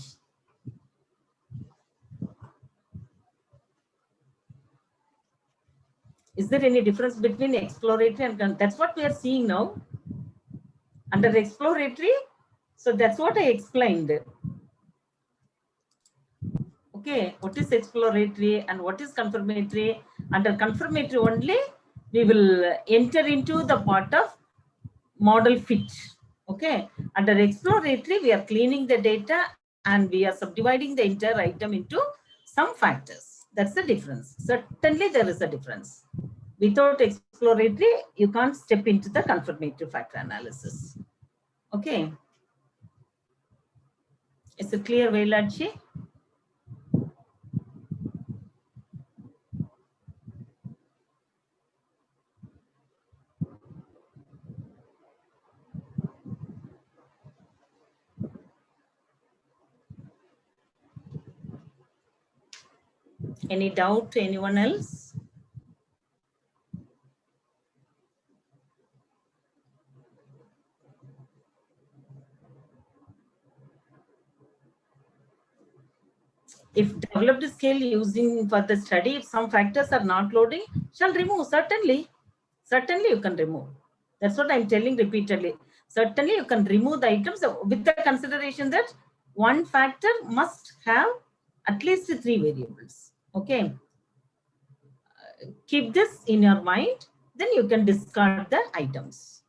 Is there any difference between exploratory and that's what we are seeing now? Under exploratory, so that's what I explained. Okay, what is exploratory and what is confirmatory? Under confirmatory only, we will enter into the part of model fit. Okay, under exploratory, we are cleaning the data and we are subdividing the entire item into some factors. That's the difference. Certainly, there is a difference. Without exploratory, you can't step into the confirmatory factor analysis. Okay. Is it clear, Vailachi? Any doubt to anyone else? If developed scale using for the study, if some factors are not loading, shall remove. Certainly you can remove. That's what I'm telling repeatedly. Certainly you can remove the items with the consideration that one factor must have at least 3 variables. Okay. Keep this in your mind, then you can discard the items.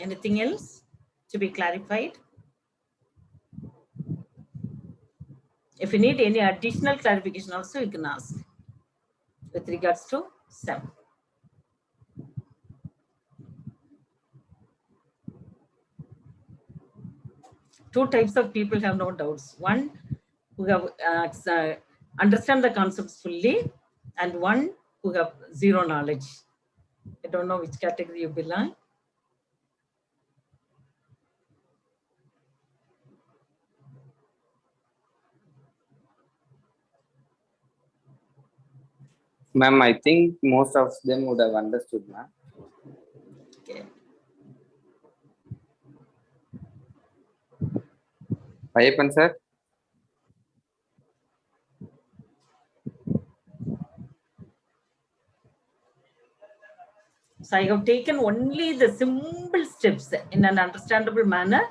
Anything else to be clarified? If you need any additional clarification also, you can ask with regards to SEM. Two types of people have no doubts. One who have understand the concepts fully, and one who have zero knowledge. I don't know which category you belong. Ma'am, I think most of them would have understood, ma'am. Okay. Ayapan, sir. So I have taken only the simple steps in an understandable manner,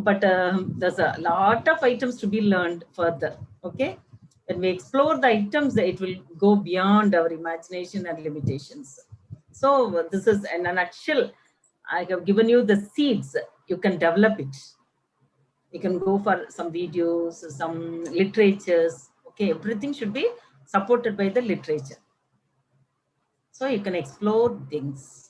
but there's a lot of items to be learned further. Okay, when we explore the items, it will go beyond our imagination and limitations. So this is in a nutshell. I have given you the seeds. You can develop it. You can go for some videos, some literatures. Okay, everything should be supported by the literature. So you can explore things.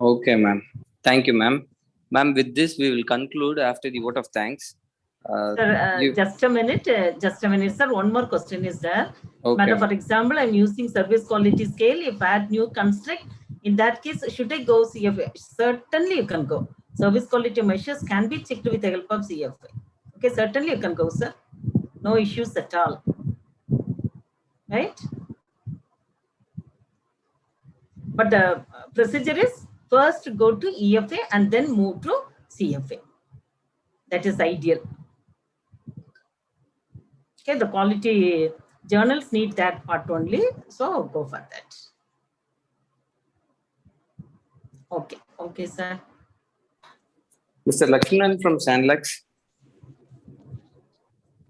Okay, ma'am. Thank you, ma'am. Ma'am, with this, we will conclude after the vote of thanks. Sir, just a minute, sir. One more question is there. Okay. Madam, for example, I'm using service quality scale. If I add new construct, in that case, should I go CFA? Certainly, you can go. Service quality measures can be checked with the help of CFA. Okay, certainly you can go, sir. No issues at all. Right? But the procedure is first go to EFA and then move to CFA. That is ideal. Okay, the quality journals need that part only, so go for that. Okay, okay, sir. Mr. Lakshman from Sandlax.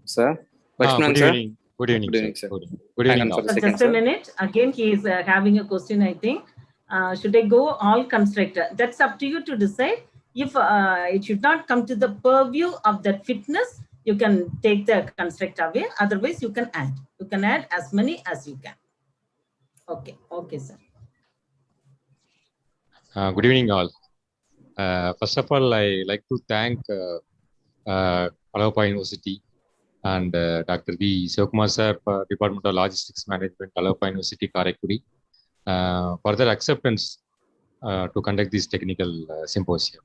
Sir. Lakshman, good sir. evening. Good evening, Good evening, sir. sir. Good evening. Hang on for So a second, just a sir. minute. Again, he is having a question, I think. Should I go all constructor? That's up to you to decide. If it should not come to the purview of that fitness, you can take the construct away. Otherwise, you can add. You can add as many as you can. Okay, okay, sir. Good evening, all. First of all, I like to thank Alapa University and Dr. V. Sivakumar sir, Department of Logistics Management, Alapa University, Karaikuri, for their acceptance to conduct this technical symposium.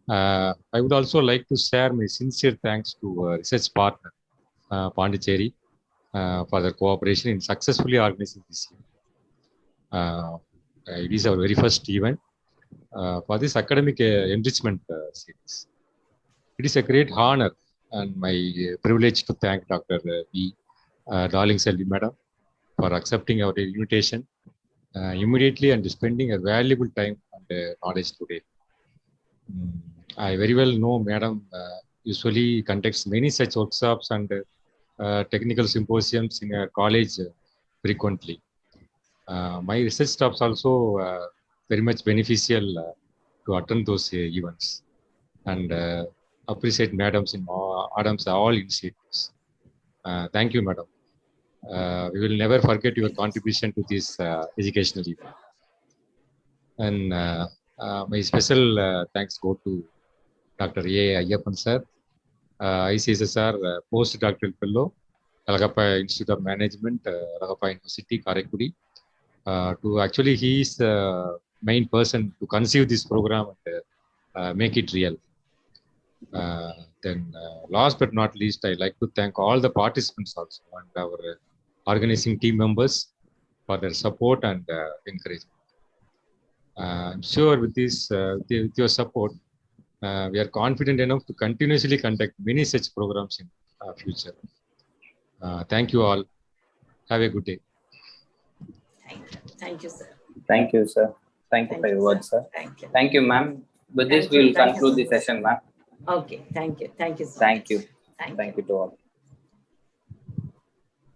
I would also like to share my sincere thanks to research partner, Pondicherry, for their cooperation in successfully organizing this year. It is our very first event for this academic enrichment series. It is a great honor and my privilege to thank Dr. V. Darling Selvi Madam for accepting our invitation immediately and spending a valuable time and knowledge today. I very well know Madam usually conducts many such workshops and technical symposiums in a college frequently. My research staffs also very much beneficial to attend those events and appreciate madams in all initiatives. Thank you, madam. We will never forget your contribution to this educational event. And my special thanks go to Dr. A. Ayyappan sir, ICSSR postdoctoral fellow, Alagappa Institute of Management, Alagappa University, Karaikuri. To actually, he is the main person to conceive this program and make it real. Then, last but not least, I like to thank all the participants also and our organizing team members for their support and encouragement. I'm sure with this, with your support, we are confident enough to continuously conduct many such programs in future. Thank you all. Have a good day. Thank you, sir. Thank you, sir. Thank you for your words, sir. Thank you. Thank you, ma'am. With this, we will conclude the session, ma'am. Okay, thank you. Thank you so Thank much. you. Thank you to all.